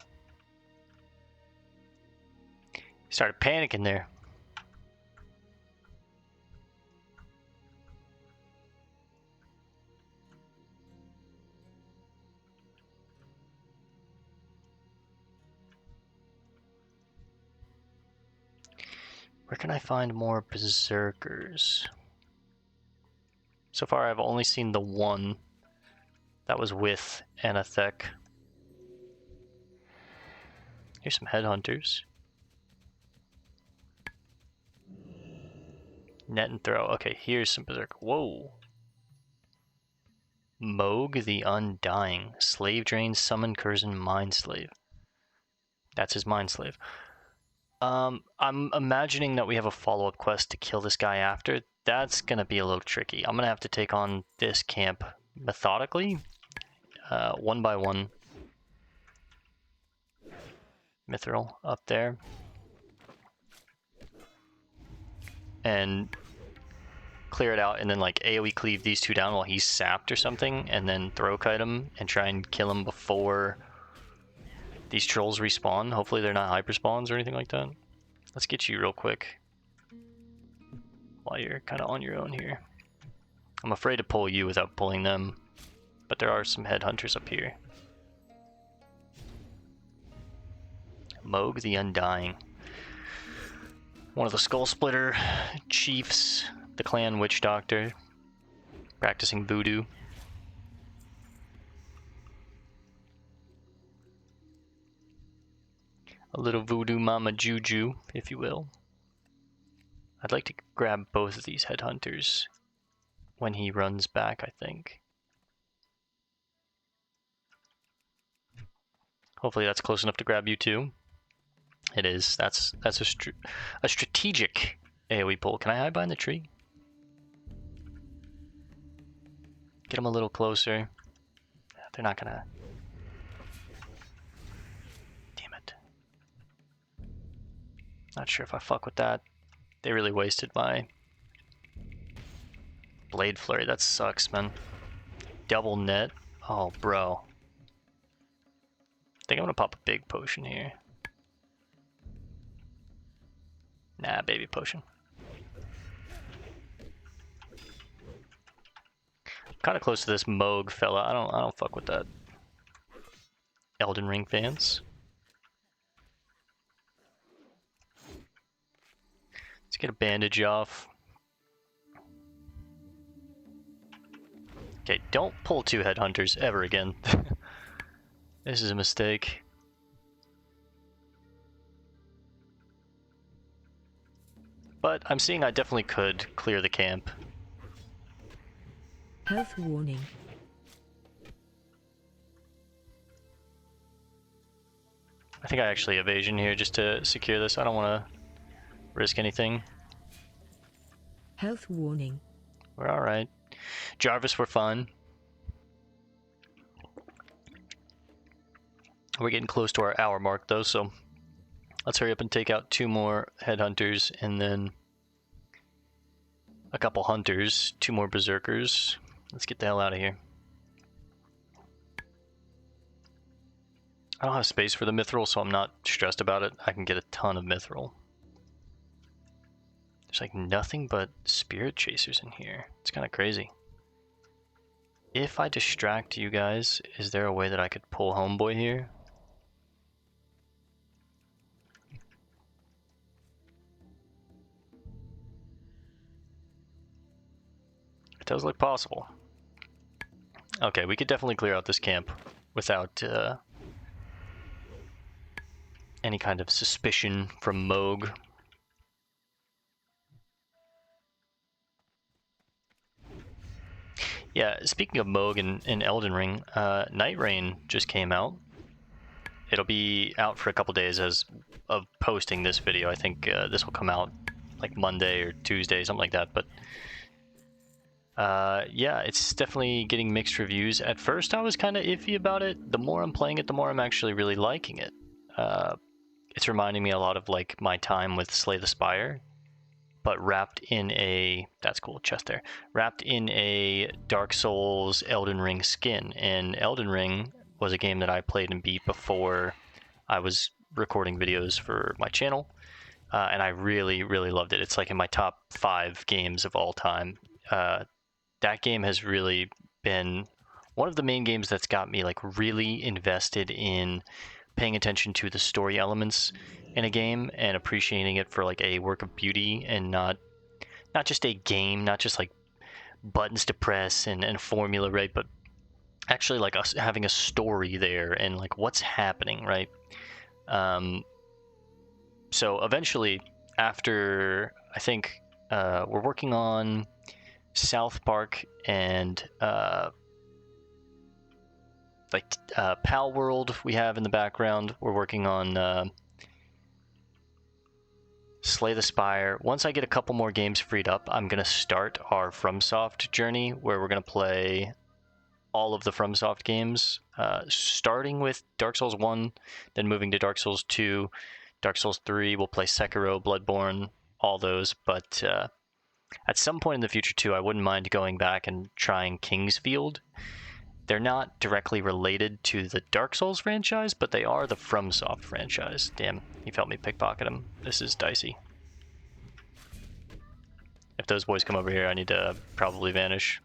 A: You started panicking there. Where can I find more berserkers? So far, I've only seen the one that was with Anathek. Here's some headhunters. Net and throw. Okay, here's some berserker. Whoa. Moog the Undying. Slave drain, summon Curzon Mind Slave. That's his Mind Slave. I'm imagining that we have a follow-up quest to kill this guy after. That's gonna be a little tricky. I'm gonna have to take on this camp methodically, one by one. Mithril up there. And clear it out, and then like AoE cleave these two down while he's sapped or something, and then throw kite him and try and kill him before these trolls respawn. Hopefully they're not hyper spawns or anything like that. Let's get you real quick while you're kind of on your own here. I'm afraid to pull you without pulling them, but there are some headhunters up here. Moog the Undying. One of the Skull Splitter chiefs, the clan witch doctor, practicing voodoo. A little voodoo mama juju, if you will. I'd like to grab both of these headhunters when he runs back, I think. Hopefully that's close enough to grab you too. It is. That's a strategic AoE pull. Can I hide behind the tree? Get him a little closer. They're not gonna... Damn it. Not sure if I fuck with that. They really wasted my Blade Flurry. That sucks, man. Double net. Oh, bro. I think I'm gonna pop a big potion here. Nah, baby potion. Kind of close to this Moog fella. I don't fuck with that. Elden Ring fans. Let's get a bandage off. Okay, don't pull 2 headhunters ever again. This is a mistake. But I'm seeing I definitely could clear the camp.
B: Health warning.
A: I think I actually evasion here just to secure this. I don't want to risk anything.
B: Health warning.
A: We're alright. Jarvis, we're fine. We're getting close to our hour mark though, so let's hurry up and take out 2 more headhunters and then a couple hunters, 2 more berserkers. Let's get the hell out of here. I don't have space for the mithril, so I'm not stressed about it. I can get a ton of mithril. There's like nothing but spirit chasers in here. It's kind of crazy. If I distract you guys, is there a way that I could pull Homeboy here? It does look possible. Okay, we could definitely clear out this camp without any kind of suspicion from Moog. Yeah, speaking of Moog and Elden Ring, Night Rain just came out. It'll be out for a couple days as of posting this video. I think this will come out like Monday or Tuesday, something like that. But yeah, it's definitely getting mixed reviews. At first, I was kind of iffy about it. The more I'm playing it, the more I'm actually really liking it. It's reminding me a lot of like my time with Slay the Spire, but wrapped in a, that's cool, chest there, wrapped in a Dark Souls Elden Ring skin. And Elden Ring was a game that I played and beat before I was recording videos for my channel, and I really, really loved it. It's like in my top 5 games of all time. That game has really been one of the main games that's got me like really invested in paying attention to the story elements in a game and appreciating it for like a work of beauty and not just a game, not just like buttons to press and formula, right? But actually like us having a story there and like what's happening, right? So eventually, after I think we're working on South Park and Pal World we have in the background. We're working on Slay the Spire. Once I get a couple more games freed up, I'm going to start our FromSoft journey where we're going to play all of the FromSoft games, starting with Dark Souls 1, then moving to Dark Souls 2, Dark Souls 3, we'll play Sekiro, Bloodborne, all those, but at some point in the future too, I wouldn't mind going back and trying Kingsfield. They're not directly related to the Dark Souls franchise, but they are the FromSoft franchise. Damn, he felt me pickpocket him. This is dicey. If those boys come over here, I need to probably vanish.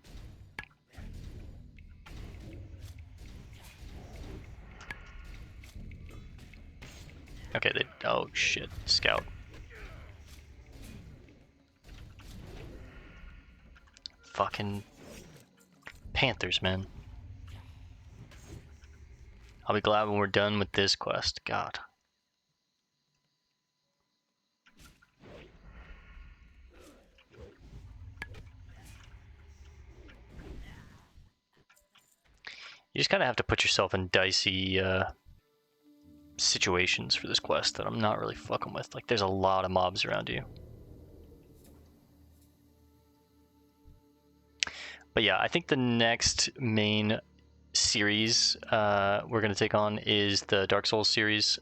A: Okay, they... Oh, shit. Scout. Fucking... Panthers, man. I'll be glad when we're done with this quest. God. You just kind of have to put yourself in dicey situations for this quest that I'm not really fucking with. Like, there's a lot of mobs around you. But yeah, I think the next main series we're going to take on is the Dark Souls series.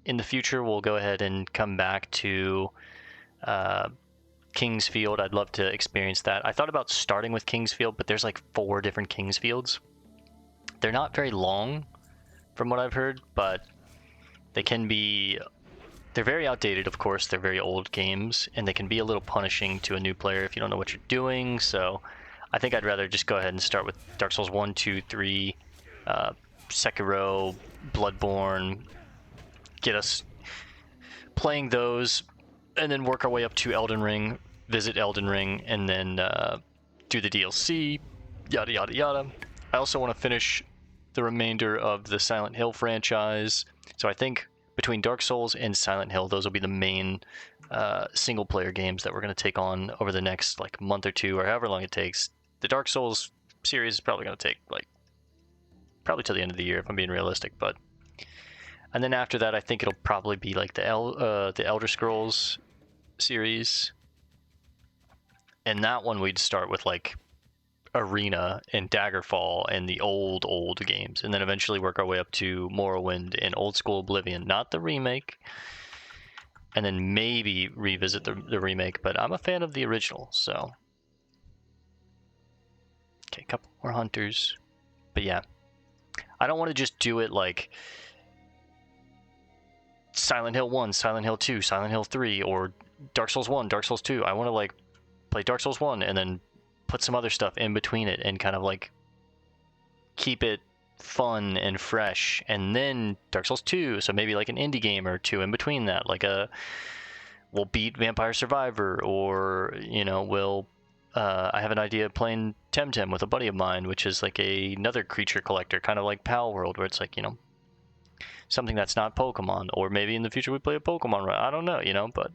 A: In the future, we'll go ahead and come back to King's Field. I'd love to experience that. I thought about starting with King's Field, but there's like 4 different King's Fields. They're not very long from what I've heard, but they can be... They're very outdated, of course. They're very old games, and they can be a little punishing to a new player if you don't know what you're doing. So I think I'd rather just go ahead and start with Dark Souls 1, 2, 3, Sekiro, Bloodborne, get us playing those, and then work our way up to Elden Ring, visit Elden Ring, and then do the DLC, yada yada yada. I also want to finish the remainder of the Silent Hill franchise. So I think between Dark Souls and Silent Hill, those will be the main single player games that we're going to take on over the next like month or two, or however long it takes. The Dark Souls series is probably going to take like probably till the end of the year if I'm being realistic, but and then after that I think it'll probably be like the Elder Scrolls series, and that one we'd start with like Arena and Daggerfall and the old games, and then eventually work our way up to Morrowind and Old School Oblivion, not the remake, and then maybe revisit the remake, but I'm a fan of the original. So okay, a couple more hunters, but yeah, I don't want to just do it like Silent Hill 1, Silent Hill 2, Silent Hill 3, or Dark Souls 1, Dark Souls 2. I want to like play Dark Souls 1 and then put some other stuff in between it and kind of like keep it fun and fresh, and then Dark Souls 2, so maybe like an indie game or two in between that, like we'll beat Vampire Survivor, or you know, we'll I have an idea of playing Temtem with a buddy of mine, which is like another creature collector, kind of like Pal World, where it's like, you know, something that's not Pokemon, or maybe in the future we play a Pokemon run. I don't know, you know, but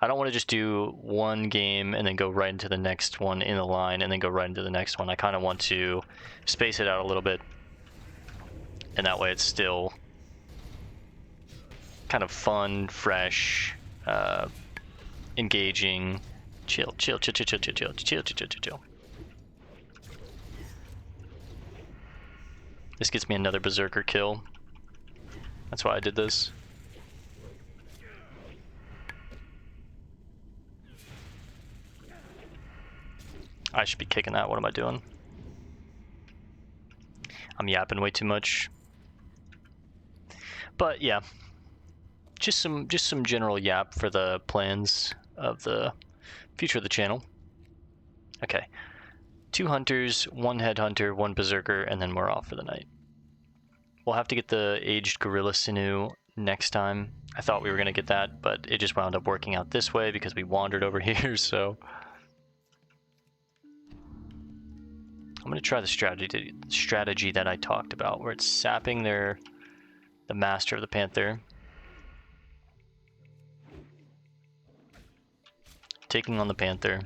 A: I don't want to just do one game and then go right into the next one in the line and then go right into the next one. I kind of want to space it out a little bit, and that way it's still kind of fun, fresh, engaging. Chill. This gets me another Berserker kill. That's why I did this. I should be kicking that. What am I doing? I'm yapping way too much. But yeah, just some general yap for the plans of the future of the channel. Okay, 2 hunters, 1 headhunter, 1 berserker, and then we're off for the night. We'll have to get the aged gorilla sinew next time. I thought we were gonna get that, but it just wound up working out this way because we wandered over here. So I'm gonna try the strategy that I talked about, where it's sapping the master of the panther, taking on the panther,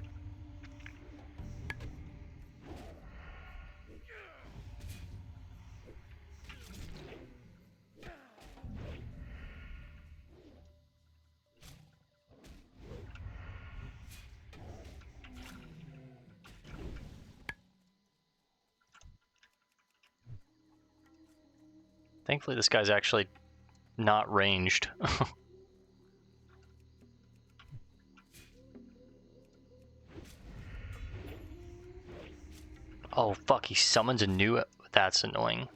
A: thankfully this guy's actually not ranged. Oh fuck, he summons a new... That's annoying.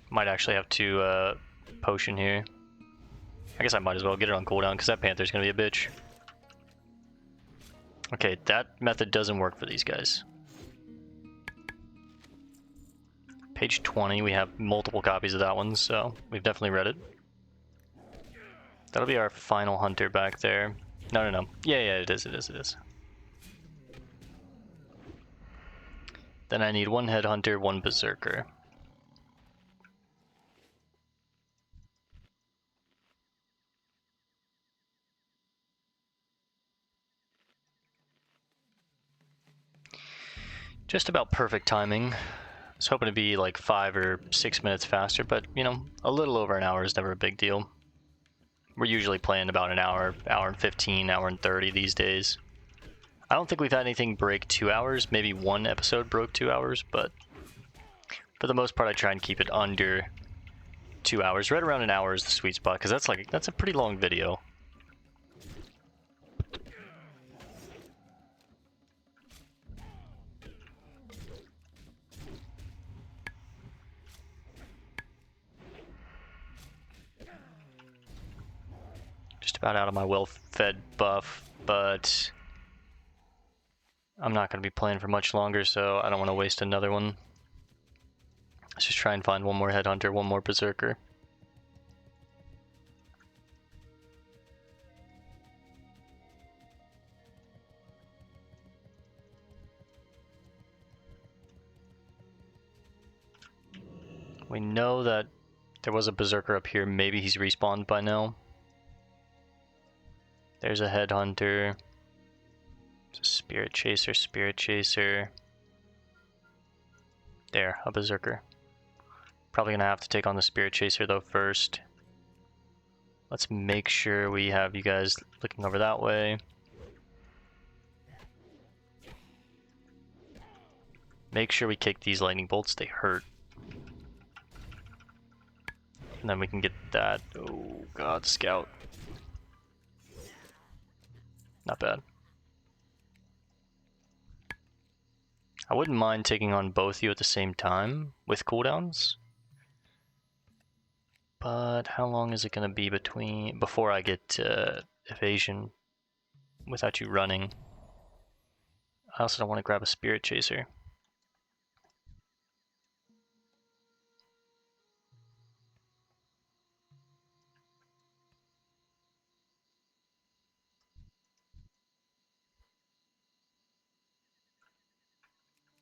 A: Might actually have to potion here. I guess I might as well get it on cooldown because that panther's gonna be a bitch. Okay, that method doesn't work for these guys. Page 20, we have multiple copies of that one, so we've definitely read it. That'll be our final hunter back there. No. Yeah, it is. Then I need 1 headhunter, 1 berserker. Just about perfect timing. I was hoping to be like 5 or 6 minutes faster, but you know, a little over an hour is never a big deal. We're usually playing about an hour, hour and 15, hour and 30 these days. I don't think we've had anything break 2 hours. Maybe one episode broke 2 hours, but for the most part I try and keep it under 2 hours. Right around an hour is the sweet spot, because that's a pretty long video. Just about out of my well-fed buff, but I'm not going to be playing for much longer, so I don't want to waste another one. Let's just try and find one more headhunter, one more berserker. We know that there was a berserker up here. Maybe he's respawned by now. There's a headhunter. There's a spirit chaser, spirit chaser. There, a berserker. Probably gonna have to take on the spirit chaser though first. Let's make sure we have you guys looking over that way. Make sure we kick these lightning bolts, they hurt. And then we can get that. Oh god, scout. Not bad. I wouldn't mind taking on both of you at the same time with cooldowns. But how long is it going to be before I get evasion without you running? I also don't want to grab a spirit chaser.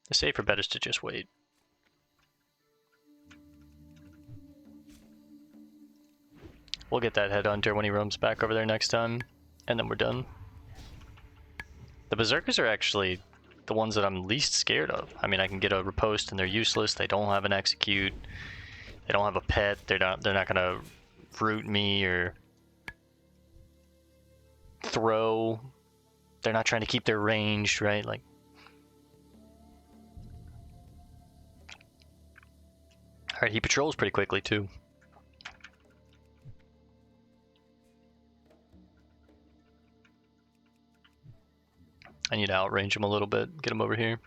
A: The safer bet is to just wait. We'll get that headhunter when he roams back over there next time, and then we're done. The berserkers are actually the ones that I'm least scared of. I mean, I can get a riposte and they're useless. They don't have an execute. They don't have a pet. They're not gonna root me or throw. They're not trying to keep their range, right? Like, alright, he patrols pretty quickly too. I need to outrange him a little bit, get him over here.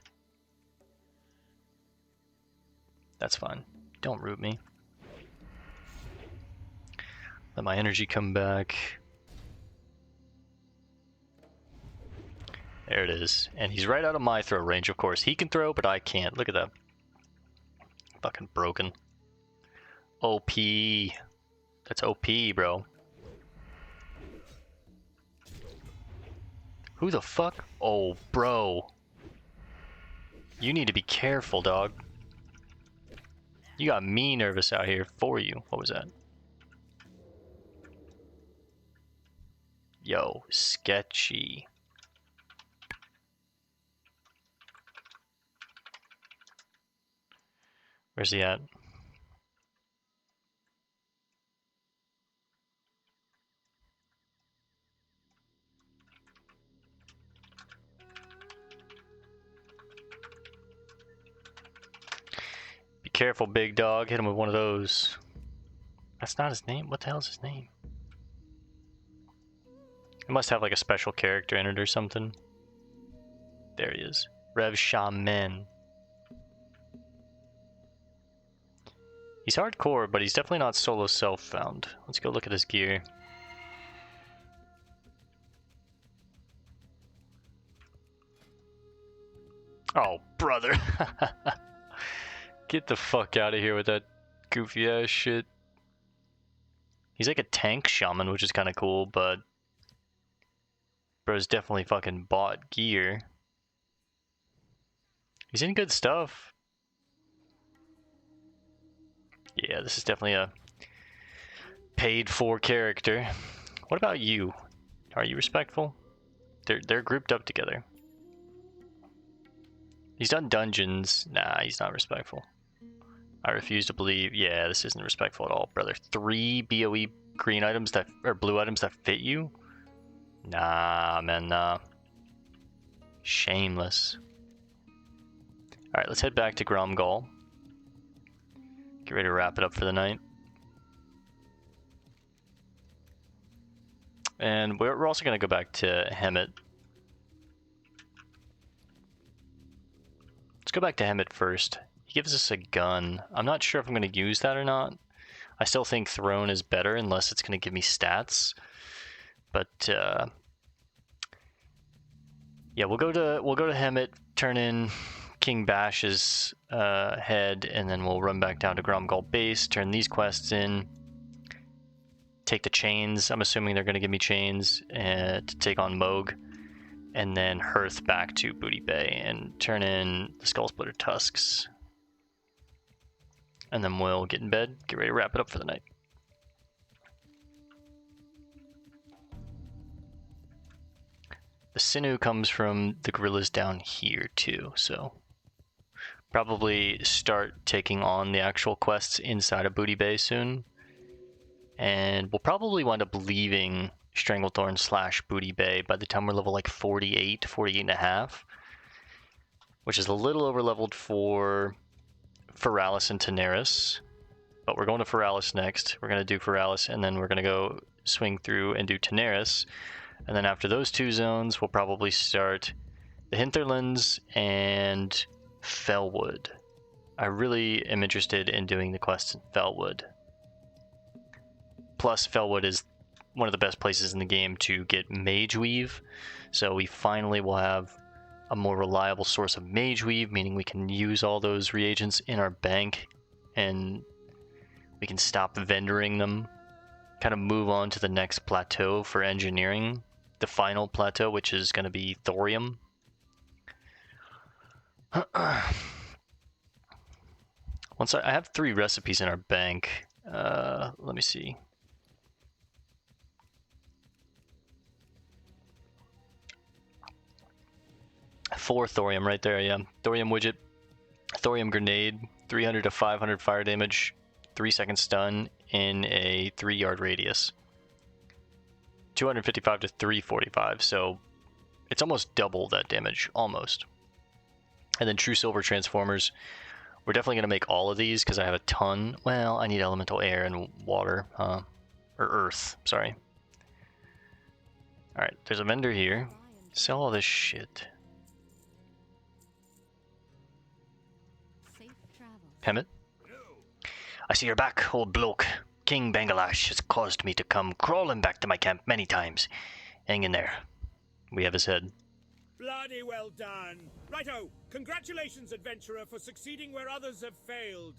A: That's fine. Don't root me. Let my energy come back. There it is. And he's right out of my throw range, of course. He can throw, but I can't. Look at that. Fucking broken. OP. That's OP, bro. Who the fuck? Oh, bro. You need to be careful, dog. You got me nervous out here for you. What was that? Yo, sketchy. Where's he at? Be careful, big dog. Hit him with one of those. That's not his name? What the hell's his name? It must have like a special character in it or something. There he is. Rev Shaman. He's hardcore, but he's definitely not solo self-found. Let's go look at his gear. Oh, brother. Get the fuck out of here with that goofy ass shit. He's like a tank shaman, which is kind of cool, but bro's definitely fucking bought gear. He's in good stuff. Yeah, this is definitely a paid for character. What about you? Are you respectful? They're grouped up together. He's done dungeons. Nah, he's not respectful. I refuse to believe. Yeah, this isn't respectful at all, brother. 3 BOE green items that, or blue items that fit you? Nah, man, nah. Shameless. Alright, let's head back to Gromgall. Get ready to wrap it up for the night. And we're also going to go back to Hemet. Let's go back to Hemet first. He gives us a gun. I'm not sure if I'm going to use that or not. I still think Throne is better unless it's going to give me stats. But yeah, we'll go to Hemet, turn in King Bash's head, and then we'll run back down to Gromgall base, turn these quests in, take the chains. I'm assuming they're going to give me chains to take on Moog, and then Hearth back to Booty Bay and turn in the Skull Splitter tusks. And then we'll get in bed, get ready to wrap it up for the night. The sinew comes from the gorillas down here too, so probably start taking on the actual quests inside of Booty Bay soon. And we'll probably wind up leaving Stranglethorn / Booty Bay by the time we're level like 48, 48 and a half, which is a little over leveled for Feralis and Tenaris. But we're going to Feralis next. We're going to do Feralis, and then we're going to go swing through and do Tenaris. And then after those 2 zones, we'll probably start the Hinterlands and Felwood. I really am interested in doing the quests in Felwood. Plus, Felwood is one of the best places in the game to get Mage Weave. So we finally will have a more reliable source of Mage Weave, meaning we can use all those reagents in our bank and we can stop vendoring them. Kind of move on to the next plateau for engineering. The final plateau, which is going to be thorium. Once I have 3 recipes in our bank. Let me see. Four thorium right there, yeah. Thorium widget, thorium grenade, 300 to 500 fire damage, 3-second stun in a 3-yard radius. 255 to 345, so it's almost double that damage, almost. And then True Silver Transformers. We're definitely going to make all of these because I have a ton. Well, I need elemental air and water, or earth, sorry. Alright, there's a vendor here. Sell all this shit. Hemet? I see you're back, old bloke. King Bangalash has caused me to come crawling back to my camp many times. Hang in there. We have his head.
C: Bloody well done. Righto, congratulations, adventurer, for succeeding where others have failed.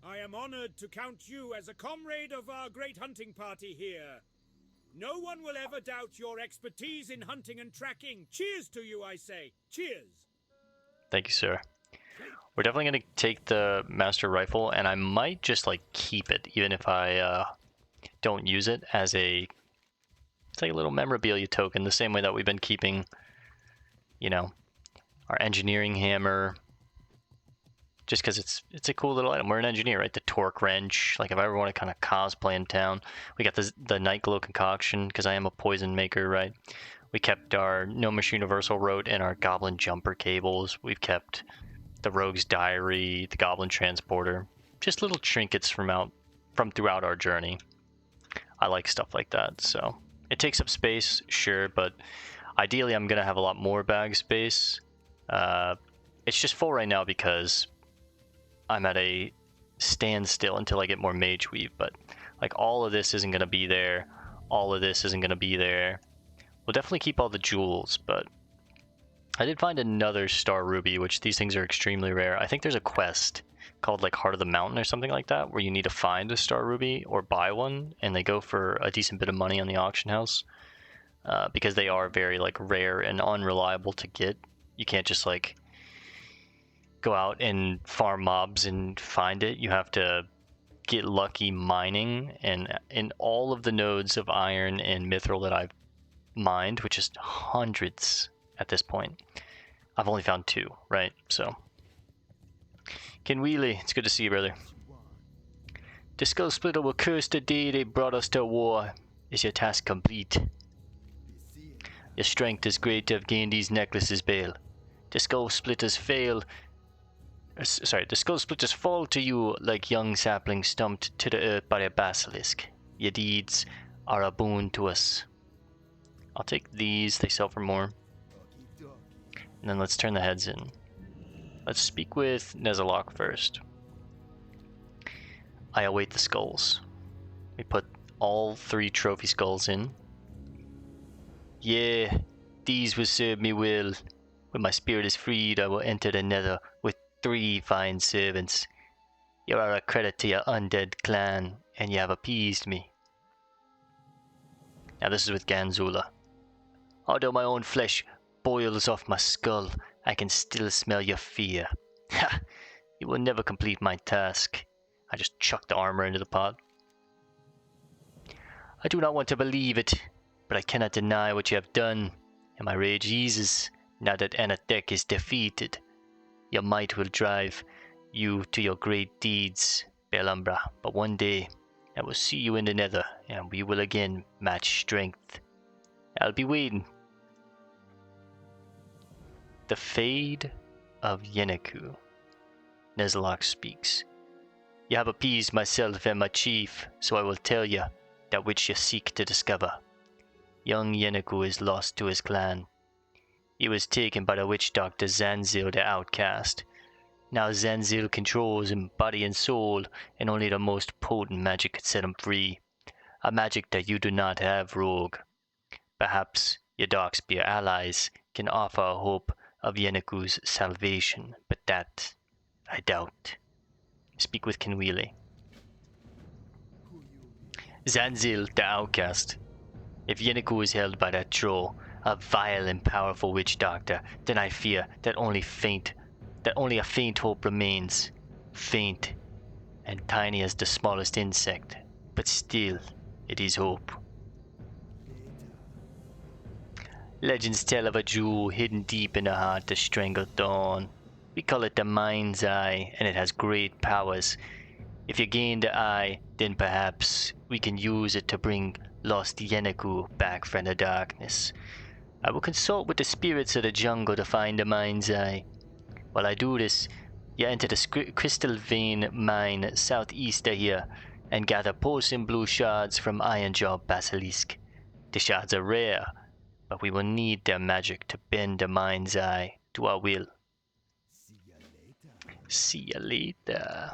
C: I am honored to count you as a comrade of our great hunting party here. No one will ever doubt your expertise in hunting and tracking. Cheers to you, I say. Cheers.
A: Thank you, sir. We're definitely going to take the Master Rifle, and I might just, like, keep it, even if I don't use it as a... It's like a little memorabilia token, the same way that we've been keeping, you know, our engineering hammer, just because it's a cool little item. We're an engineer, right? The torque wrench, like if I ever want to kind of cosplay in town. We got the Night Glow concoction, because I am a poison maker, right? We kept our Gnomish Universal Rote and our Goblin Jumper cables. We've kept the Rogue's Diary, the Goblin Transporter. Just little trinkets from throughout our journey. I like stuff like that, so... It takes up space, sure, but ideally I'm going to have a lot more bag space. It's just full right now because I'm at a standstill until I get more Mage Weave, but like all of this isn't going to be there. All of this isn't going to be there. We'll definitely keep all the jewels, but I did find another Star Ruby, which these things are extremely rare. I think there's a quest called like Heart of the Mountain or something like that, where you need to find a Star Ruby or buy one, and they go for a decent bit of money on the auction house, because they are very like rare and unreliable to get. You can't just like go out and farm mobs and find it. You have to get lucky mining, and in all of the nodes of iron and mithril that I've mined, which is hundreds at this point, I've only found 2, right? So, Kinweely, it's good to see you, brother. The Skull Splitter will curse the day they brought us to war. Is your task complete? Your strength is great to have gained these necklaces, Bale. The Skull Splitters fail. The Skull Splitters fall to you like young saplings stumped to the earth by a basilisk. Your deeds are a boon to us. I'll take these, they sell for more. And then let's turn the heads in. Let's speak with Nezalok first. I await the skulls. We put all 3 trophy skulls in. Yeah, these will serve me well. When my spirit is freed, I will enter the nether with 3 fine servants. You are a credit to your undead clan, and you have appeased me. Now this is with Ganzula. Although my own flesh boils off my skull, I can still smell your fear. Ha! You will never complete my task. I just chucked the armor into the pot. I do not want to believe it, but I cannot deny what you have done, and my rage eases now that Anathek is defeated. Your might will drive you to your great deeds, Belumbra, but one day I will see you in the nether, and we will again match strength. I'll be waiting. The Fade of Yeneku. Nezalok speaks. You have appeased myself and my chief, so I will tell you that which you seek to discover. Young Yeneku is lost to his clan. He was taken by the witch doctor Zanzil the Outcast. Now Zanzil controls him body and soul, and only the most potent magic could set him free. A magic that you do not have, rogue. Perhaps your Darkspear allies can offer a hope of Yeneku's salvation, but that I doubt. Speak with Kinweely. Zanzil the Outcast. If Yeneku is held by that troll, a vile and powerful witch doctor, then I fear that only a faint hope remains. Faint and tiny as the smallest insect, but still it is hope. Legends tell of a jewel hidden deep in the heart of Strangled Dawn. We call it the Mind's Eye, and it has great powers. If you gain the eye, then perhaps we can use it to bring lost Yeneku back from the darkness. I will consult with the spirits of the jungle to find the Mind's Eye. While I do this, you enter the Crystal Vein mine southeast of here and gather pulsing blue shards from Ironjaw Basilisk. The shards are rare, but we will need their magic to bend the Mind's Eye to our will. See ya later.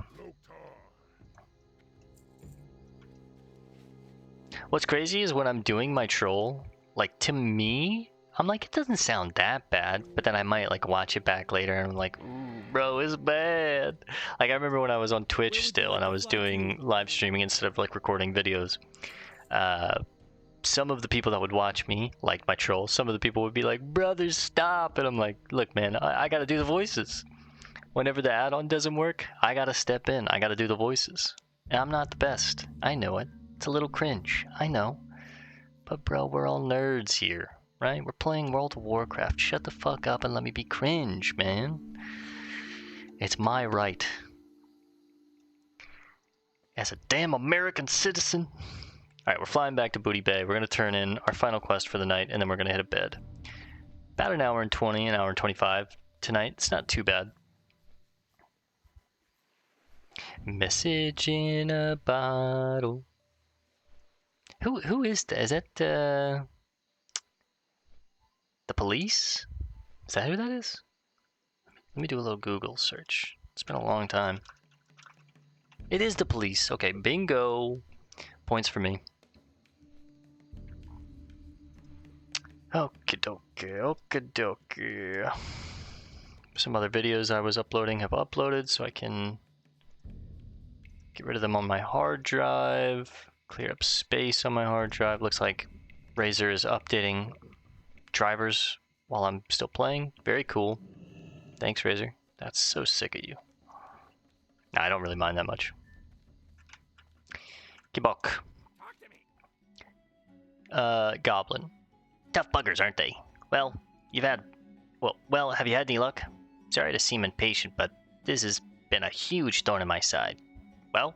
A: What's crazy is when I'm doing my troll, like, to me, I'm like, it doesn't sound that bad, but then I might, like, watch it back later and I'm like, ooh, bro, it's bad. Like, I remember when I was on Twitch still and I was doing live streaming instead of, like, recording videos. Some of the people that would watch me, like my troll, some of the people would be like, brothers, stop. And I'm like, look, man, I gotta do the voices. Whenever the add-on doesn't work, I gotta step in. I gotta do the voices. And I'm not the best. I know it. It's a little cringe. I know. But bro, we're all nerds here, right? We're playing World of Warcraft. Shut the fuck up and let me be cringe, man. It's my right. As a damn American citizen. Alright, we're flying back to Booty Bay. We're going to turn in our final quest for the night, and then we're going to hit a bed. About an hour and 20, an hour and 25 tonight. It's not too bad. Message in a bottle. Who is that? Is that the police? Is that who that is? Let me do a little Google search. It's been a long time. It is the police. Okay, bingo. Points for me. Okie dokie. Some other videos I was uploading have uploaded, so I can get rid of them on my hard drive. Clear up space on my hard drive. Looks like Razer is updating drivers while I'm still playing. Very cool. Thanks, Razer. That's so sick of you. Nah, I don't really mind that much. Kibok. Goblin. Tough buggers, aren't they? Well, you've had Well, have you had any luck? Sorry to seem impatient, but this has been a huge thorn in my side. Well?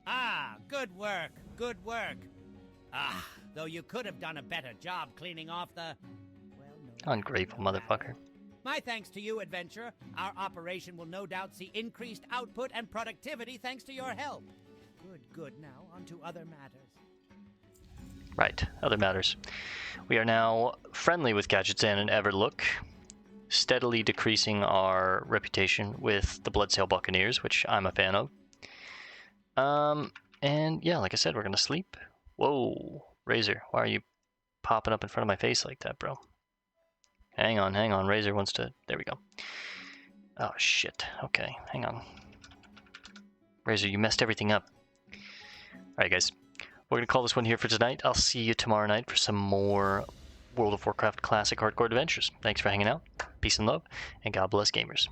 D: Ah, good work, good work. Ah, though you could have done a better job cleaning off the... Well, no,
A: Ungrateful
D: no matter.
A: motherfucker.
D: My thanks to you, adventurer. Our operation will no doubt see increased output and productivity thanks to your help. Good. Now, on to other matters.
A: Right, other matters. We are now friendly with Gadgetzan and Everlook, steadily decreasing our reputation with the Bloodsail Buccaneers, which I'm a fan of. And yeah, like I said, we're gonna sleep. Whoa, Razor, why are you popping up in front of my face like that, bro? Hang on, Razor wants to... There we go. Oh, shit. Okay, hang on. Razor, you messed everything up. Alright, guys. We're going to call this one here for tonight. I'll see you tomorrow night for some more World of Warcraft Classic Hardcore Adventures. Thanks for hanging out. Peace and love, and God bless gamers.